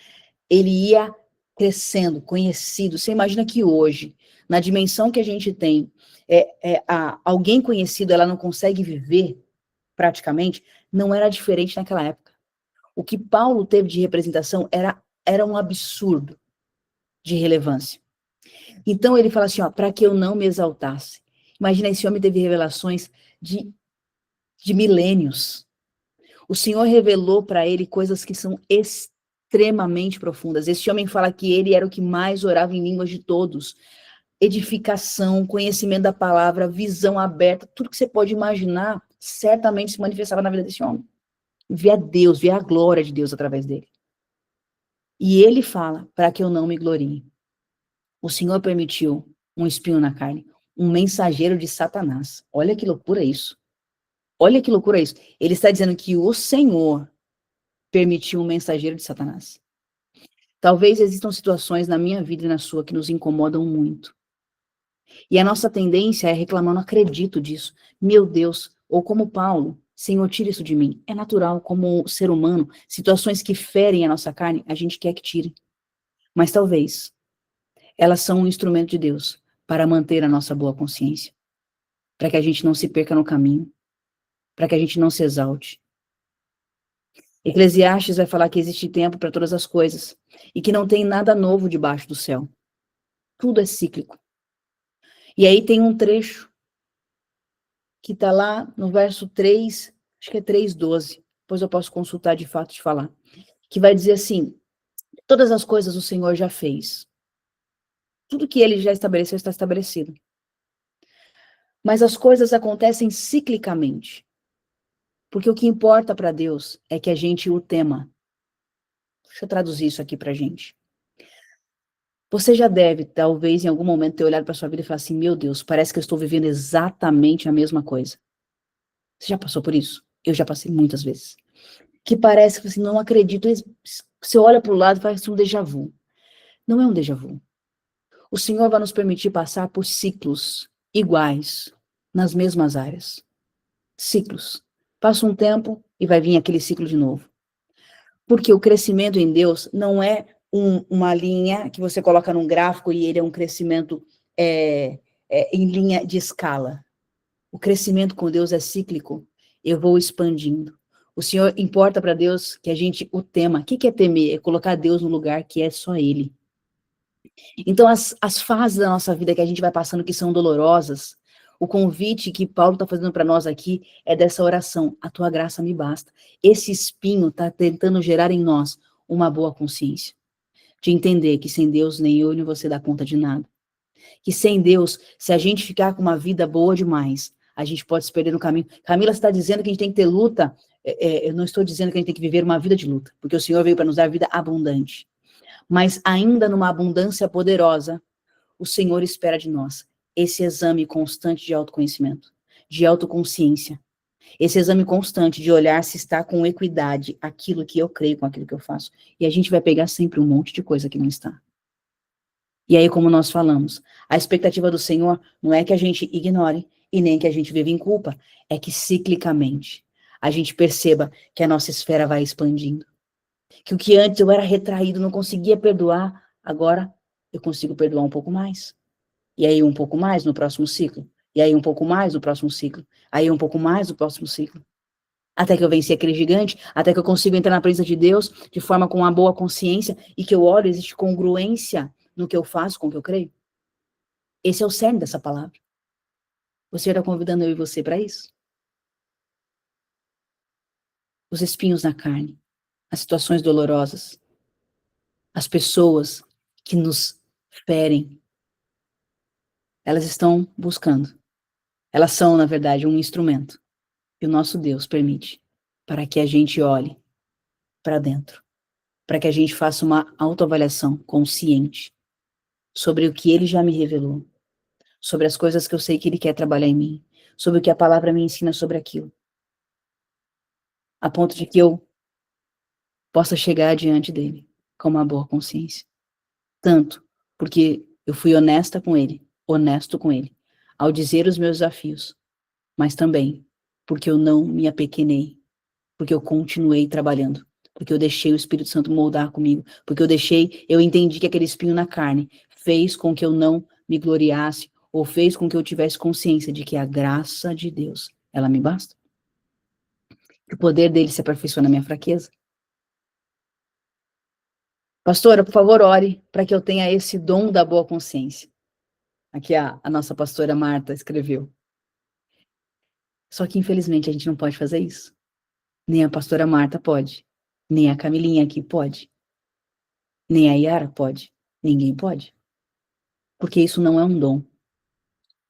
Ele ia crescendo, conhecido. Você imagina que hoje, na dimensão que a gente tem, alguém conhecido, ela não consegue viver, praticamente, não era diferente naquela época. O que Paulo teve de representação era um absurdo de relevância. Então ele fala assim, ó, para que eu não me exaltasse. Imagina, esse homem teve revelações de milênios. O Senhor revelou para ele coisas que são extremamente profundas. Esse homem fala que ele era o que mais orava em línguas de todos. edificação, conhecimento da palavra, visão aberta, tudo que você pode imaginar, certamente se manifestava na vida desse homem. Via Deus, via a glória de Deus através dele. E ele fala, para que eu não me glorie. O Senhor permitiu um espinho na carne, um mensageiro de Satanás. Olha que loucura isso. Olha que loucura isso. Ele está dizendo que o Senhor permitiu um mensageiro de Satanás. Talvez existam situações na minha vida e na sua que nos incomodam muito. E a nossa tendência é reclamar, não acredito disso. Meu Deus, ou como Paulo, Senhor, tira isso de mim. É natural, como ser humano, situações que ferem a nossa carne, a gente quer que tire. Mas talvez elas são um instrumento de Deus para manter a nossa boa consciência, para que a gente não se perca no caminho, para que a gente não se exalte. Eclesiastes vai falar que existe tempo para todas as coisas e que não tem nada novo debaixo do céu. Tudo é cíclico. E aí tem um trecho que está lá no verso 3, acho que é 3:12, depois eu posso consultar de fato e te falar, que vai dizer assim, todas as coisas o Senhor já fez. Tudo que ele já estabeleceu está estabelecido. Mas as coisas acontecem ciclicamente. Porque o que importa para Deus é que a gente o tema. Deixa eu traduzir isso aqui para a gente. Você já deve, talvez, em algum momento, ter olhado para sua vida e falar assim, meu Deus, parece que eu estou vivendo exatamente a mesma coisa. Você já passou por isso? Eu já passei muitas vezes. Que parece que você não acredita. Você olha para o lado e faz um déjà vu. Não é um déjà vu. O Senhor vai nos permitir passar por ciclos iguais nas mesmas áreas. Ciclos. Passa um tempo e vai vir aquele ciclo de novo. Porque o crescimento em Deus não é uma linha que você coloca num gráfico e ele é um crescimento em linha de escala. O crescimento com Deus é cíclico. Eu vou expandindo. O Senhor importa para Deus que a gente o tema. O que é temer? É colocar Deus no lugar que é só Ele. Então, as fases da nossa vida que a gente vai passando que são dolorosas, o convite que Paulo está fazendo para nós aqui é dessa oração, a tua graça me basta. Esse espinho está tentando gerar em nós uma boa consciência, de entender que sem Deus nem eu nem você dá conta de nada. Que sem Deus, se a gente ficar com uma vida boa demais, a gente pode se perder no caminho. Camila está dizendo que a gente tem que ter luta, eu não estou dizendo que a gente tem que viver uma vida de luta, porque o Senhor veio para nos dar vida abundante. Mas ainda numa abundância poderosa, o Senhor espera de nós esse exame constante de autoconhecimento, de autoconsciência, esse exame constante de olhar se está com equidade aquilo que eu creio com aquilo que eu faço. E a gente vai pegar sempre um monte de coisa que não está. E aí, como nós falamos, a expectativa do Senhor não é que a gente ignore e nem que a gente viva em culpa, é que ciclicamente a gente perceba que a nossa esfera vai expandindo. Que o que antes eu era retraído, não conseguia perdoar, agora eu consigo perdoar um pouco mais. E aí um pouco mais no próximo ciclo. E aí um pouco mais no próximo ciclo. Aí um pouco mais no próximo ciclo. Até que eu venci aquele gigante, até que eu consigo entrar na presença de Deus de forma com uma boa consciência e que eu olho, existe congruência no que eu faço com o que eu creio. Esse é o cerne dessa palavra. Você está convidando eu e você para isso? Os espinhos na carne, as situações dolorosas, as pessoas que nos ferem, elas estão buscando. Elas são, na verdade, um instrumento. E o nosso Deus permite para que a gente olhe para dentro. Para que a gente faça uma autoavaliação consciente sobre o que Ele já me revelou. Sobre as coisas que eu sei que Ele quer trabalhar em mim. Sobre o que a palavra me ensina sobre aquilo. A ponto de que eu possa chegar diante dEle com uma boa consciência. Tanto porque eu fui honesta com Ele, honesto com Ele, ao dizer os meus desafios, mas também porque eu não me apequenei, porque eu continuei trabalhando, porque eu deixei o Espírito Santo moldar comigo, porque eu entendi que aquele espinho na carne fez com que eu não me gloriasse, ou fez com que eu tivesse consciência de que a graça de Deus, ela me basta. Que o poder dele se aperfeiçoa na minha fraqueza. Pastora, por favor, ore para que eu tenha esse dom da boa consciência. Aqui a nossa pastora Marta escreveu. Só que, infelizmente, a gente não pode fazer isso. Nem a pastora Marta pode. Nem a Camilinha aqui pode. Nem a Yara pode. Ninguém pode. Porque isso não é um dom.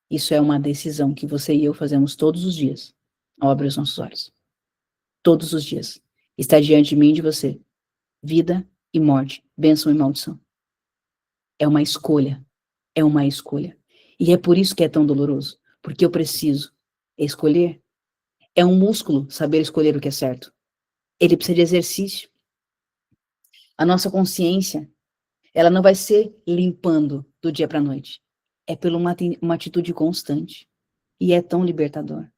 Isso é uma decisão que você e eu fazemos todos os dias, ao abrir os nossos olhos. Todos os dias. Está diante de mim e de você. Vida e morte, bênção e maldição. É uma escolha. É uma escolha. E é por isso que é tão doloroso. Porque eu preciso escolher. É um músculo saber escolher o que é certo. Ele precisa de exercício. A nossa consciência, ela não vai ser limpando do dia para a noite. É por uma atitude constante. E é tão libertador.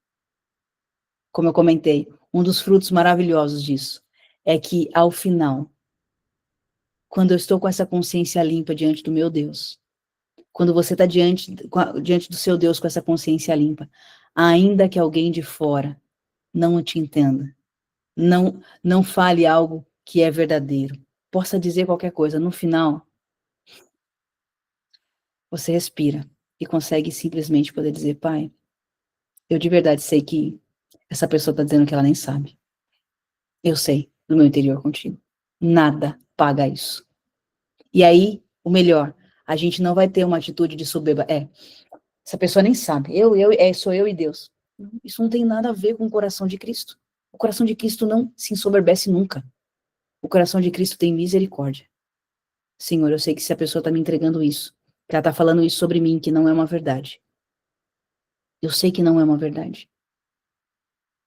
Como eu comentei, um dos frutos maravilhosos disso é que, ao final, quando eu estou com essa consciência limpa diante do meu Deus, quando você está diante do seu Deus com essa consciência limpa, ainda que alguém de fora não te entenda, não fale algo que é verdadeiro, possa dizer qualquer coisa, no final, você respira e consegue simplesmente poder dizer, Pai, eu de verdade sei que essa pessoa está dizendo que ela nem sabe. Eu sei, no meu interior contigo. Nada paga isso. E aí, o melhor, a gente não vai ter uma atitude de soberba. Essa pessoa nem sabe. Sou eu e Deus. Isso não tem nada a ver com o coração de Cristo. O coração de Cristo não se ensoberbece nunca. O coração de Cristo tem misericórdia. Senhor, eu sei que se a pessoa está me entregando isso, que ela está falando isso sobre mim, que não é uma verdade. Eu sei que não é uma verdade.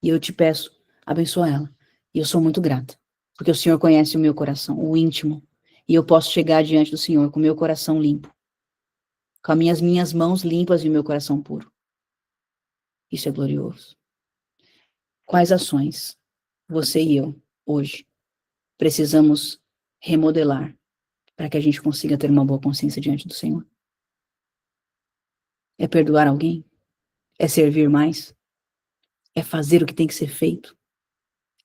E eu te peço, abençoa ela. E eu sou muito grata, porque o Senhor conhece o meu coração, o íntimo. E eu posso chegar diante do Senhor com o meu coração limpo, com as minhas mãos limpas e o meu coração puro. Isso é glorioso. Quais ações você e eu, hoje, precisamos remodelar para que a gente consiga ter uma boa consciência diante do Senhor? É perdoar alguém? É servir mais? É fazer o que tem que ser feito?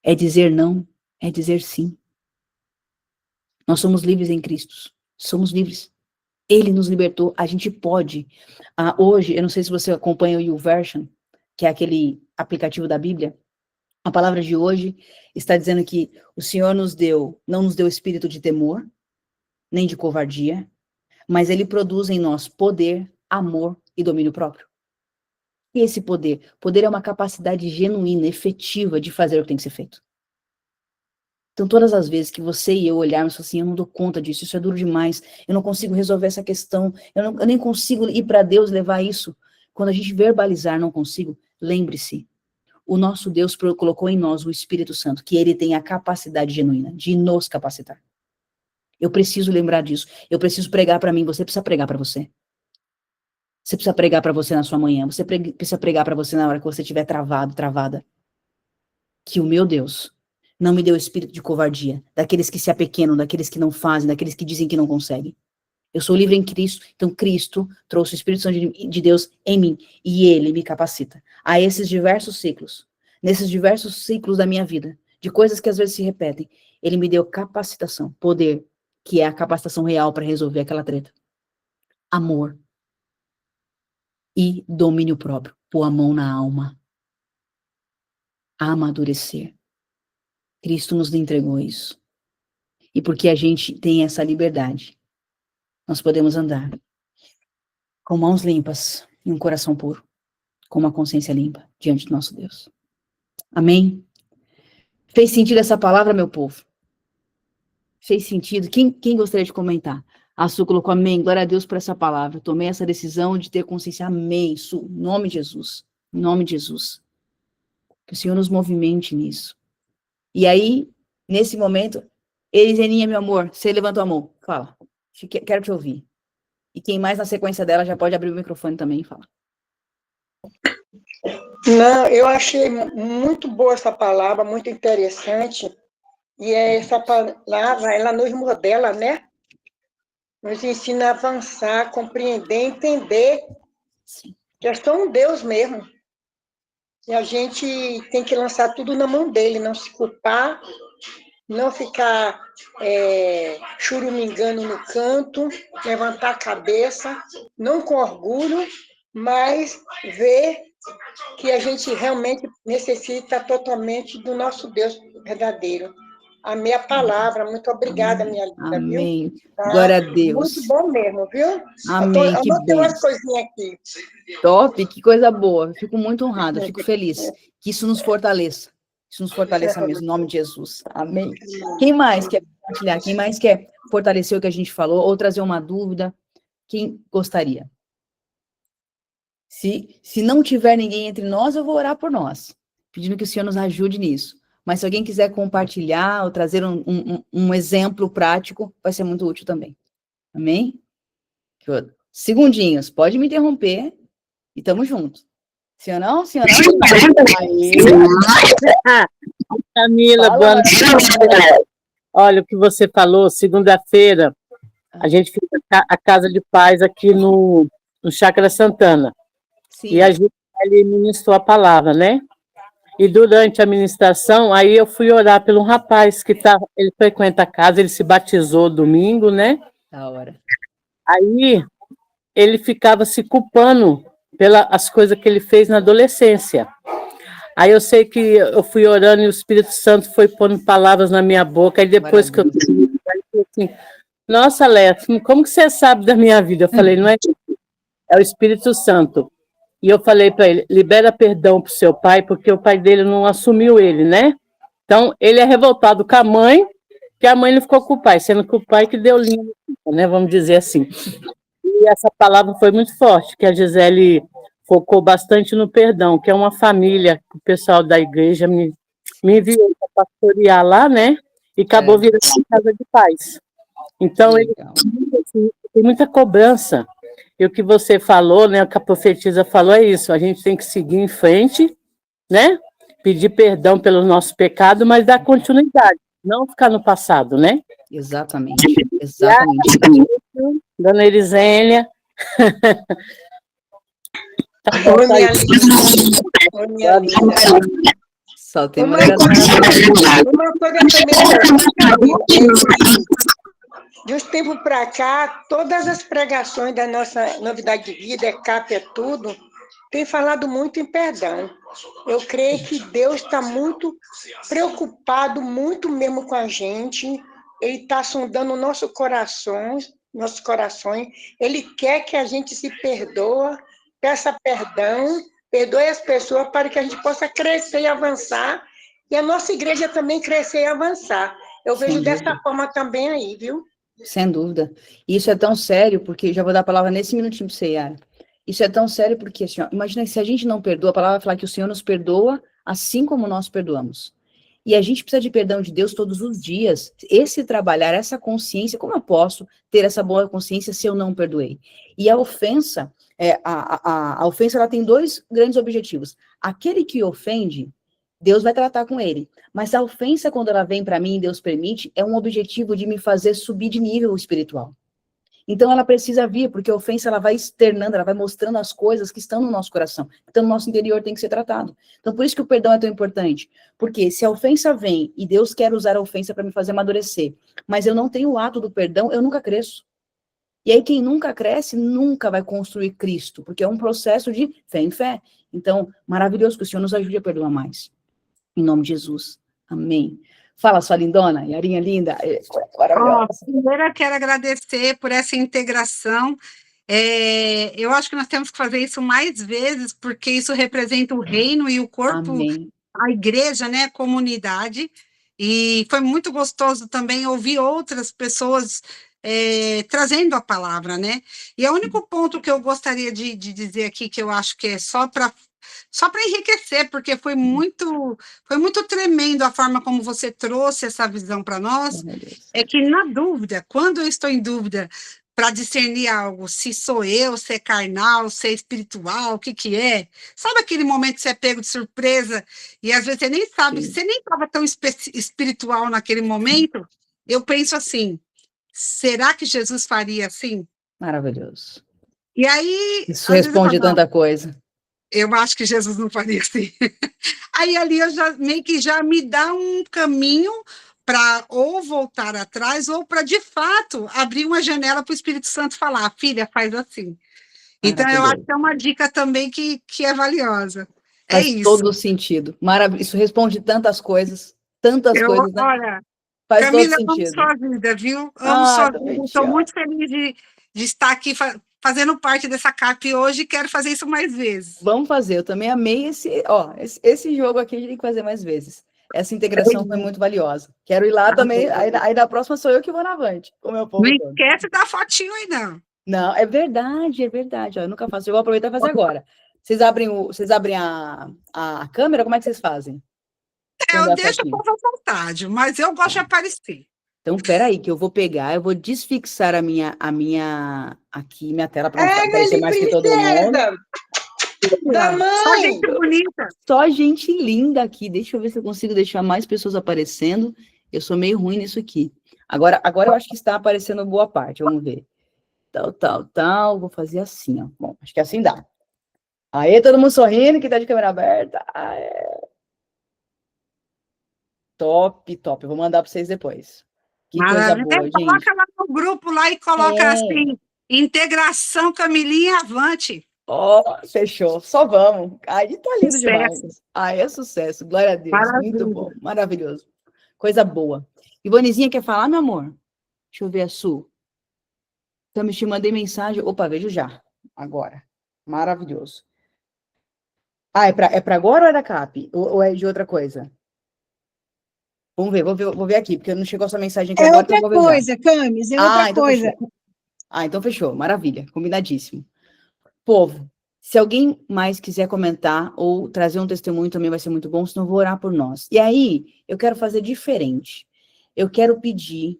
É dizer não? É dizer sim? Nós somos livres em Cristo. Somos livres. Ele nos libertou. A gente pode. Hoje, eu não sei se você acompanha o YouVersion, que é aquele aplicativo da Bíblia. A palavra de hoje está dizendo que o Senhor não nos deu espírito de temor, nem de covardia, mas ele produz em nós poder, amor e domínio próprio. E esse poder? Poder é uma capacidade genuína, efetiva de fazer o que tem que ser feito. Então, todas as vezes que você e eu olharmos assim, eu não dou conta disso, isso é duro demais, eu não consigo resolver essa questão, eu nem consigo ir para Deus levar isso. Quando a gente verbalizar, não consigo, lembre-se, o nosso Deus colocou em nós o Espírito Santo, que ele tem a capacidade genuína de nos capacitar. Eu preciso lembrar disso, eu preciso pregar para mim, você precisa pregar para você. Você precisa pregar para você na sua manhã, você precisa pregar para você na hora que você estiver travado, travada. Que o meu Deus não me deu espírito de covardia, daqueles que se apequenam, daqueles que não fazem, daqueles que dizem que não conseguem. Eu sou livre em Cristo, então Cristo trouxe o Espírito Santo de Deus em mim, e ele me capacita a esses diversos ciclos, nesses diversos ciclos da minha vida, de coisas que às vezes se repetem, ele me deu capacitação, poder, que é a capacitação real para resolver aquela treta. Amor e domínio próprio, pôr a mão na alma, amadurecer. Cristo nos entregou isso. E porque a gente tem essa liberdade, nós podemos andar com mãos limpas e um coração puro, com uma consciência limpa diante do nosso Deus. Amém? Fez sentido essa palavra, meu povo? Fez sentido? Quem gostaria de comentar? A Su colocou amém, glória a Deus por essa palavra. Tomei essa decisão de ter consciência. Amém, Su, em nome de Jesus. Em nome de Jesus. Que o Senhor nos movimente nisso. E aí, nesse momento, Eliseninha, meu amor, você levantou a mão. Fala. Quero te ouvir. E quem mais na sequência dela já pode abrir o microfone também e falar. Não, eu achei muito boa essa palavra, muito interessante. E essa palavra, ela nos modela, né? Nos ensina a avançar, compreender, entender Sim. que é só um Deus mesmo. E a gente tem que lançar tudo na mão dele, não se culpar, não ficar churumingando no canto, levantar a cabeça, não com orgulho, mas ver que a gente realmente necessita totalmente do nosso Deus verdadeiro. Amei a palavra. Muito obrigada, Amém. minha linda, viu? Amém. Tá? Glória a Muito Deus. bom mesmo, viu? Amém. Que Anotei umas bênção. coisinhas aqui. Top, que coisa boa. Fico muito honrada, fico feliz. Que isso nos fortaleça. Isso nos fortaleça mesmo, em nome de Jesus. Amém. Quem mais quer compartilhar? Quem mais quer fortalecer o que a gente falou ou trazer uma dúvida? Quem gostaria? Se não tiver ninguém entre nós, eu vou orar por nós, pedindo que o Senhor nos ajude nisso. Mas se alguém quiser compartilhar ou trazer um exemplo prático, vai ser muito útil também. Amém? Segundinhos, pode me interromper e tamo junto. Sim ou não? Sim ou não? Aí. Camila, Fala, boa Maria. noite. Olha o que você falou, segunda-feira, a gente fez a Casa de Paz aqui no Chácara Santana. Sim. E a gente ele ministrou a palavra, né? E durante a ministração, aí eu fui orar pelo rapaz que ele frequenta a casa, ele se batizou domingo, né? Da hora. Aí ele ficava se culpando pelas coisas que ele fez na adolescência. Aí eu sei que eu fui orando e o Espírito Santo foi pondo palavras na minha boca, e depois que eu ele falou assim, nossa, Léa, como que você sabe da minha vida? Eu falei, não é o Espírito Santo. E eu falei para ele, libera perdão para o seu pai, porque o pai dele não assumiu ele, né? Então, ele é revoltado com a mãe, que a mãe não ficou com o pai, sendo que o pai que deu linha, né? Vamos dizer assim. E essa palavra foi muito forte, que a Gisele focou bastante no perdão, que é uma família que o pessoal da igreja me enviou para pastorear lá, né? E acabou virando uma casa de paz. Então, ele tem muita cobrança. E o que você falou, né, o que a profetisa falou é isso, a gente tem que seguir em frente, né, pedir perdão pelo nosso pecado, mas dar continuidade, não ficar no passado, né? Exatamente, exatamente. Dona Elisênia. Oi, minha linda. Oi, minha linda. Só tem uma coisa também de uns tempos para cá, todas as pregações da nossa novidade de vida, CAP é tudo, tem falado muito em perdão. Eu creio que Deus está muito preocupado, muito mesmo com a gente. Ele está sondando nossos corações. Ele quer que a gente se perdoa, peça perdão, perdoe as pessoas para que a gente possa crescer e avançar. E a nossa igreja também crescer e avançar. Eu vejo dessa forma também aí, viu? Sem dúvida. E isso é tão sério, porque já vou dar a palavra nesse minutinho para você, Yara. Isso é tão sério porque, assim, ó, imagina se a gente não perdoa, a palavra vai falar que o Senhor nos perdoa assim como nós perdoamos. E a gente precisa de perdão de Deus todos os dias. Esse trabalhar, essa consciência, como eu posso ter essa boa consciência se eu não perdoei? E a ofensa, a ofensa ela tem dois grandes objetivos. Aquele que ofende, Deus vai tratar com ele. Mas a ofensa, quando ela vem para mim, Deus permite, é um objetivo de me fazer subir de nível espiritual. Então, ela precisa vir, porque a ofensa, ela vai externando, ela vai mostrando as coisas que estão no nosso coração. Então, no nosso interior tem que ser tratado. Então, por isso que o perdão é tão importante. Porque se a ofensa vem, e Deus quer usar a ofensa para me fazer amadurecer, mas eu não tenho o ato do perdão, eu nunca cresço. E aí, quem nunca cresce, nunca vai construir Cristo, porque é um processo de fé em fé. Então, maravilhoso que o Senhor nos ajude a perdoar mais. Em nome de Jesus. Amém. Fala, sua lindona, Yarinha linda. Primeiro, eu quero agradecer por essa integração. Eu acho que nós temos que fazer isso mais vezes, porque isso representa o reino e o corpo, Amém. a igreja, né, a comunidade. E foi muito gostoso também ouvir outras pessoas trazendo a palavra, né? E o único ponto que eu gostaria de dizer aqui, que eu acho que é só para enriquecer, porque foi muito tremendo a forma como você trouxe essa visão para nós, é que, na dúvida, quando eu estou em dúvida para discernir algo, se sou eu, se é carnal, se é espiritual, o que é, sabe aquele momento que você é pego de surpresa e às vezes você nem sabe, você nem estava tão espiritual naquele momento? Eu penso assim, será que Jesus faria assim? Maravilhoso. E aí... Isso responde tanta coisa. Eu acho que Jesus não faria assim. Aí ali eu meio que já me dá um caminho para ou voltar atrás ou para, de fato, abrir uma janela para o Espírito Santo falar, filha, faz assim. Então, eu acho que é uma dica também que é valiosa. Faz isso. Todo sentido. Maravilhoso. Isso responde tantas coisas, né? Olha, Faz todo Camila, amo sentido. sua vida, viu? Amo sua vida. Também te Estou amo. muito feliz de estar aqui fazendo parte dessa CAP hoje e quero fazer isso mais vezes. Vamos fazer, eu também amei esse jogo aqui, a gente tem que fazer mais vezes. Essa integração foi muito valiosa. Quero ir lá também, aí na próxima sou eu que vou na Avante, com o meu povo Não todo. esquece da fotinho aí, não. Não, é verdade, ó, eu nunca faço, eu vou aproveitar e fazer agora. Vocês abrem a câmera, como é que vocês fazem? Eu deixo o povo à vontade, mas eu gosto de aparecer. Então, peraí, que eu vou pegar, eu vou desfixar minha tela para não aparecer mais que todo mundo. Da mãe! Só gente bonita. Só gente linda aqui. Deixa eu ver se eu consigo deixar mais pessoas aparecendo. Eu sou meio ruim nisso aqui. Agora eu acho que está aparecendo boa parte. Vamos ver. Tal. Vou fazer assim, ó. Bom, acho que assim dá. Aê, todo mundo sorrindo, que tá de câmera aberta. Aê. Top. Eu vou mandar para vocês depois. Que coisa boa, gente. Coloca lá no grupo lá e coloca assim, integração Camilinha Avante. Fechou. Só vamos. Aí tá lindo demais. Aí é sucesso. Glória a Deus. Maravilha. Muito bom. Maravilhoso. Coisa boa. Ivonezinha quer falar, meu amor? Deixa eu ver a Su. Então, te mandei mensagem. Opa, vejo já. Agora. Maravilhoso. É pra agora ou é da CAP? Ou é de outra coisa? Vamos ver, vou ver aqui, porque não chegou essa mensagem aqui agora. Outra coisa, Camis, é outra então coisa. Fechou. Então fechou. Maravilha. Combinadíssimo. Povo, se alguém mais quiser comentar ou trazer um testemunho também vai ser muito bom, senão eu vou orar por nós. E aí, eu quero fazer diferente. Eu quero pedir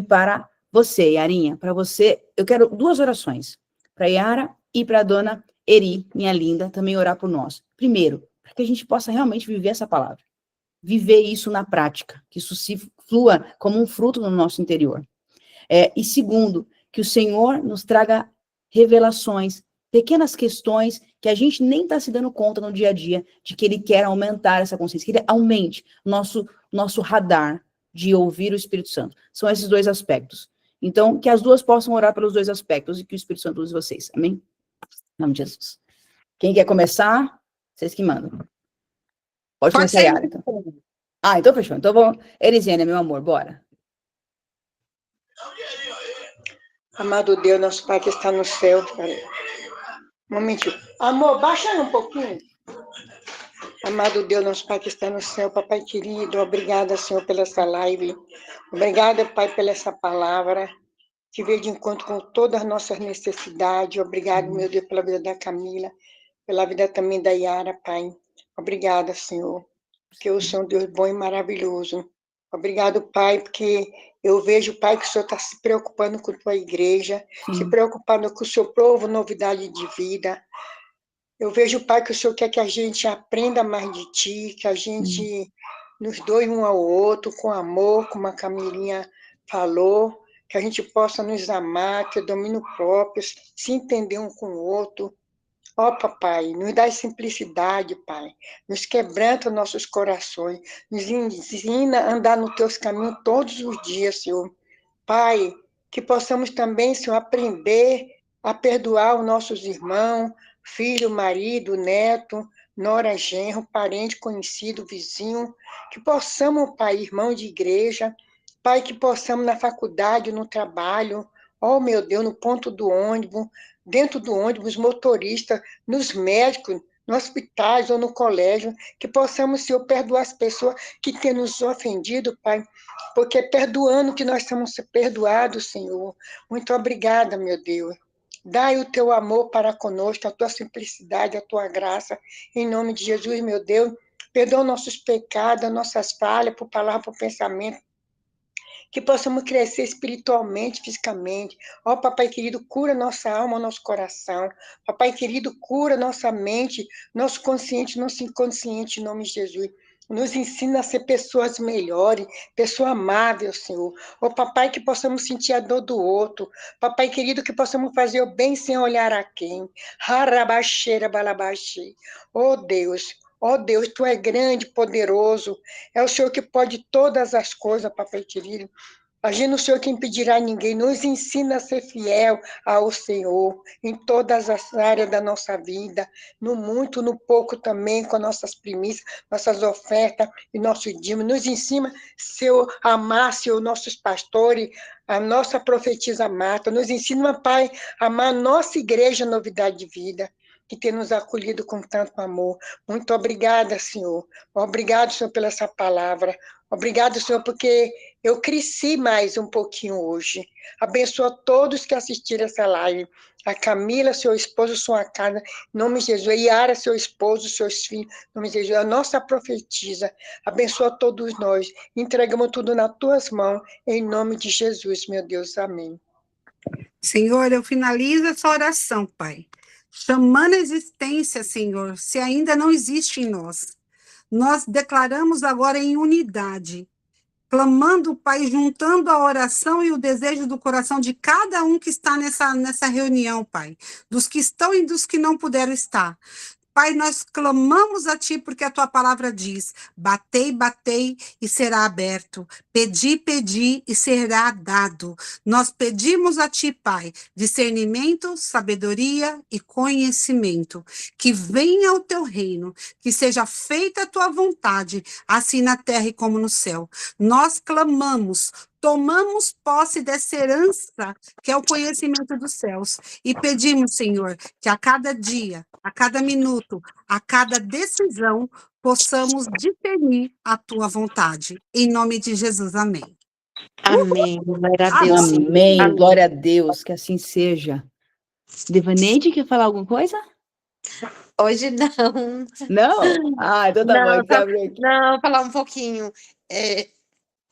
para você, Yarinha, para você, eu quero 2 orações, para Yara e para a dona Eri, minha linda, também orar por nós. Primeiro, para que a gente possa realmente viver essa palavra, viver isso na prática, que isso se flua como um fruto no nosso interior. E segundo, que o Senhor nos traga revelações, pequenas questões que a gente nem está se dando conta no dia a dia, de que Ele quer aumentar essa consciência, que Ele aumente nosso radar de ouvir o Espírito Santo. São esses 2 aspectos. Então, que as 2 possam orar pelos 2 aspectos e que o Espírito Santo use vocês. Amém? Em nome de Jesus. Quem quer começar? Vocês que mandam. Pode começar, Yara, então. Então fechou. Então, Elisiane, meu amor, bora. Amado Deus, nosso Pai que está no céu. Um momentinho. Amor, baixa um pouquinho. Amado Deus, nosso Pai que está no céu, Papai querido, obrigada, Senhor, pela essa live. Obrigada, Pai, pela essa palavra, que veio de encontro com todas as nossas necessidades. Obrigado, meu Deus, pela vida da Camila, pela vida também da Yara, Pai. Obrigada, Senhor, porque o Senhor é um Deus bom e maravilhoso. Obrigado, Pai, porque eu vejo, Pai, que o Senhor está se preocupando com a tua igreja, se preocupando com o seu povo, novidade de vida. Eu vejo, Pai, que o Senhor quer que a gente aprenda mais de Ti, que a gente nos doe um ao outro com amor, como a Camilinha falou, que a gente possa nos amar, ter domínio próprio, se entender um com o outro. Papai, nos dá simplicidade, Pai. Nos quebranta nossos corações. Nos ensina a andar nos teus caminhos todos os dias, Senhor. Pai, que possamos também, Senhor, aprender a perdoar os nossos irmãos, filho, marido, neto, nora, genro, parente, conhecido, vizinho. Que possamos, Pai, irmão de igreja. Pai, que possamos na faculdade, no trabalho, meu Deus, no ponto do ônibus, dentro do ônibus, motorista, nos médicos, nos hospitais ou no colégio, que possamos, Senhor, perdoar as pessoas que têm nos ofendido, Pai, porque é perdoando que nós somos perdoados, Senhor. Muito obrigada, meu Deus. Dai o teu amor para conosco, a tua simplicidade, a tua graça, em nome de Jesus, meu Deus. Perdoa nossos pecados, nossas falhas, por palavra, por pensamento, que possamos crescer espiritualmente, fisicamente. Papai querido, cura nossa alma, nosso coração. Papai querido, cura nossa mente, nosso consciente, nosso inconsciente, em nome de Jesus. Nos ensina a ser pessoas melhores, pessoa amável, Senhor. Papai, que possamos sentir a dor do outro. Papai querido, que possamos fazer o bem sem olhar a quem. Harabaxeira balabaxi. Deus, Tu é grande, poderoso. É o Senhor que pode todas as coisas, Papai querido. Agindo o Senhor que impedirá ninguém, nos ensina a ser fiel ao Senhor em todas as áreas da nossa vida, no muito, no pouco também, com nossas primícias, nossas ofertas e nosso dízimo. Nos ensina, Senhor, a amar, Senhor, nossos pastores, a nossa profetisa Marta. Nos ensina, Pai, a amar a nossa igreja Novidade de Vida, que tem nos acolhido com tanto amor. Muito obrigada, Senhor. Obrigado, Senhor, pela essa palavra. Obrigado, Senhor, porque eu cresci mais um pouquinho hoje. Abençoa todos que assistiram essa live. A Camila, seu esposo, sua casa, em nome de Jesus. A Yara, seu esposo, seus filhos, em nome de Jesus. A nossa profetisa. Abençoa todos nós. Entregamos tudo nas tuas mãos, em nome de Jesus, meu Deus. Amém. Senhor, eu finalizo essa oração, Pai, chamando a existência, Senhor, se ainda não existe em nós. Nós declaramos agora em unidade, clamando, Pai, juntando a oração e o desejo do coração de cada um que está nessa reunião, Pai, dos que estão e dos que não puderam estar. Pai, nós clamamos a Ti porque a Tua palavra diz, batei, batei e será aberto, pedi, pedi e será dado. Nós pedimos a Ti, Pai, discernimento, sabedoria e conhecimento, que venha o Teu reino, que seja feita a Tua vontade, assim na terra e como no céu. Nós clamamos, tomamos posse dessa herança, que é o conhecimento dos céus, e pedimos, Senhor, que a cada dia, a cada minuto, a cada decisão, possamos discernir a Tua vontade. Em nome de Jesus, amém. Amém. Glória a Deus. Senhor. Amém. Amém. Glória a Deus, que assim seja. Devaneide, quer falar alguma coisa? Hoje não. Não? Ah, então tá bom. Não, Então abre aqui. não, falar um pouquinho.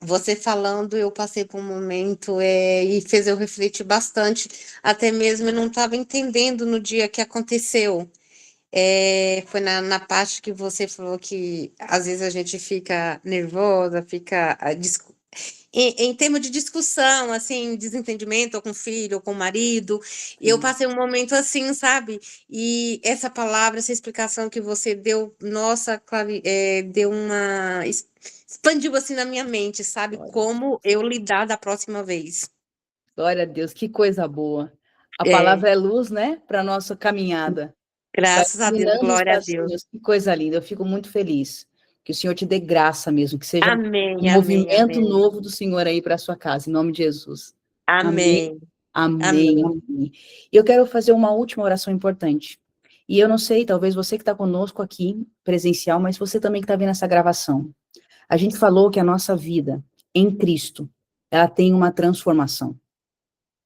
Você falando, eu passei por um momento e fez eu refletir bastante, até mesmo eu não estava entendendo no dia que aconteceu. Foi na parte que você falou que às vezes a gente fica nervosa, fica em termos de discussão, assim, desentendimento, ou com o filho, ou com o marido, e eu passei um momento assim, sabe? E essa palavra, essa explicação que você deu, nossa, deu uma... expandiu assim na minha mente, sabe? Glória. Como eu lidar da próxima vez. Glória a Deus, que coisa boa. A É. palavra é luz, né, para a nossa caminhada. Graças Vai a Deus, iluminando os glória a Deus. passinhos. Que coisa linda, eu fico muito feliz. Que o Senhor te dê graça mesmo, que seja Amém, um amém, movimento amém. novo do Senhor aí para a sua casa, em nome de Jesus. Amém. Amém, Amém. amém. Eu quero fazer uma última oração importante. E eu não sei, talvez você que está conosco aqui, presencial, mas você também que está vendo essa gravação. A gente falou que a nossa vida em Cristo, ela tem uma transformação.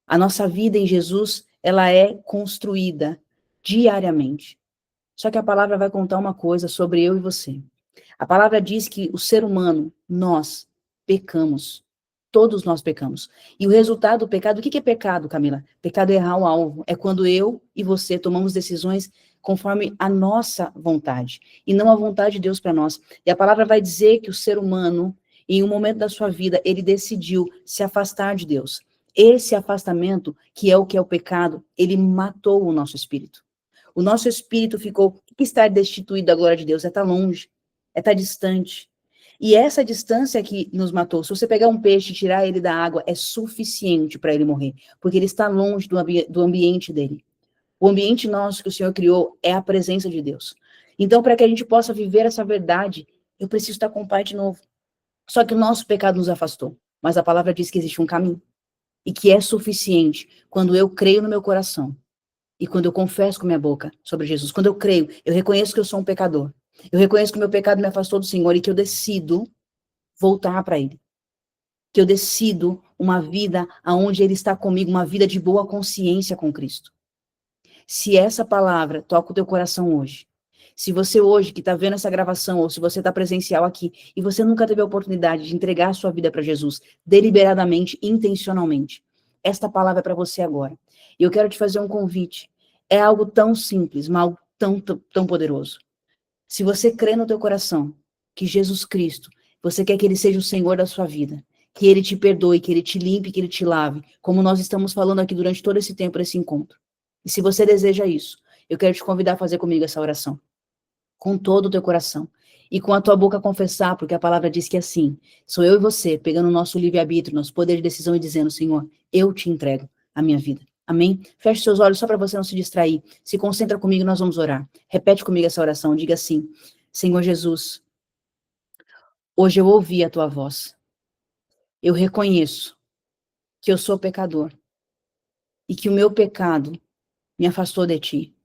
A nossa vida em Jesus, ela é construída diariamente. Só que a palavra vai contar uma coisa sobre eu e você. A palavra diz que o ser humano, nós, pecamos. Todos nós pecamos. E o resultado do pecado, o que é pecado, Camila? Pecado é errar o alvo. É quando eu e você tomamos decisões conforme a nossa vontade, e não a vontade de Deus para nós. E a palavra vai dizer que o ser humano, em um momento da sua vida, ele decidiu se afastar de Deus. Esse afastamento, que é o pecado, ele matou o nosso espírito. O nosso espírito ficou, o que está destituído da glória de Deus? É estar longe, é estar distante. E essa distância que nos matou, se você pegar um peixe e tirar ele da água, é suficiente para ele morrer, porque ele está longe do ambiente dele. O ambiente nosso que o Senhor criou é a presença de Deus. Então, para que a gente possa viver essa verdade, eu preciso estar com o Pai de novo. Só que o nosso pecado nos afastou, mas a palavra diz que existe um caminho, e que é suficiente quando eu creio no meu coração, e quando eu confesso com minha boca sobre Jesus. Quando eu creio, eu reconheço que eu sou um pecador. Eu reconheço que o meu pecado me afastou do Senhor e que eu decido voltar para Ele. Que eu decido uma vida onde Ele está comigo, uma vida de boa consciência com Cristo. Se essa palavra toca o teu coração hoje, se você hoje que está vendo essa gravação, ou se você está presencial aqui, e você nunca teve a oportunidade de entregar a sua vida para Jesus, deliberadamente, intencionalmente, esta palavra é para você agora. E eu quero te fazer um convite. É algo tão simples, mas algo tão poderoso. Se você crê no teu coração que Jesus Cristo, você quer que Ele seja o Senhor da sua vida, que Ele te perdoe, que Ele te limpe, que Ele te lave, como nós estamos falando aqui durante todo esse tempo, esse encontro. E se você deseja isso, eu quero te convidar a fazer comigo essa oração, com todo o teu coração. e com a tua boca confessar, porque a palavra diz que assim, sou eu e você, pegando o nosso livre-arbítrio, nosso poder de decisão e dizendo, Senhor, eu te entrego a minha vida. Amém? Feche seus olhos só para você não se distrair. Se concentra comigo, nós vamos orar. Repete comigo essa oração, diga assim, Senhor Jesus, hoje eu ouvi a tua voz. Eu reconheço que eu sou pecador e que o meu pecado me afastou de ti.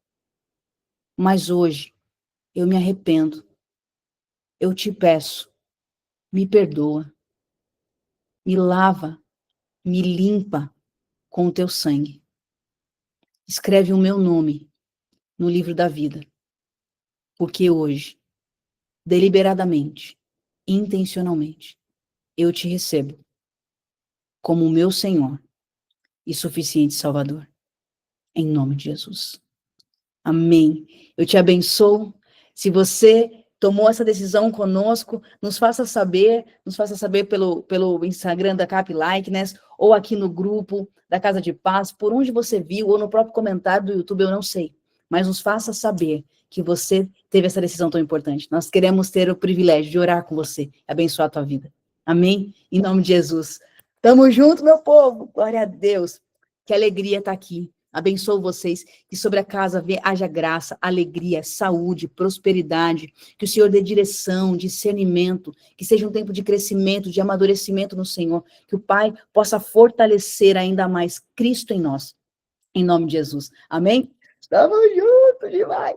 Mas hoje eu me arrependo. Eu te peço, me perdoa, me lava, me limpa com o teu sangue. Escreve o meu nome no livro da vida, porque hoje, deliberadamente, intencionalmente, eu te recebo como o meu Senhor e suficiente Salvador. Em nome de Jesus. Amém. Eu te abençoo. Se você tomou essa decisão conosco, nos faça saber pelo Instagram da Cap Likeness, ou aqui no grupo da Casa de Paz, por onde você viu, ou no próprio comentário do YouTube, eu não sei. Mas nos faça saber que você teve essa decisão tão importante. Nós queremos ter o privilégio de orar com você, abençoar a tua vida. Amém? Em nome de Jesus. Tamo junto, meu povo. Glória a Deus. Que alegria estar aqui. Abençoo vocês, que sobre a casa haja graça, alegria, saúde, prosperidade, que o Senhor dê direção, discernimento, que seja um tempo de crescimento, de amadurecimento no Senhor, que o Pai possa fortalecer ainda mais Cristo em nós, em nome de Jesus. Amém? Estamos juntos demais.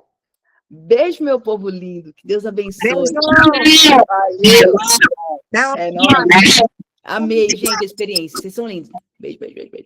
Beijo, meu povo lindo, que Deus abençoe. Valeu. É nóis. Amei, gente, a experiência. Vocês são lindos. Beijo, beijo, beijo, beijo.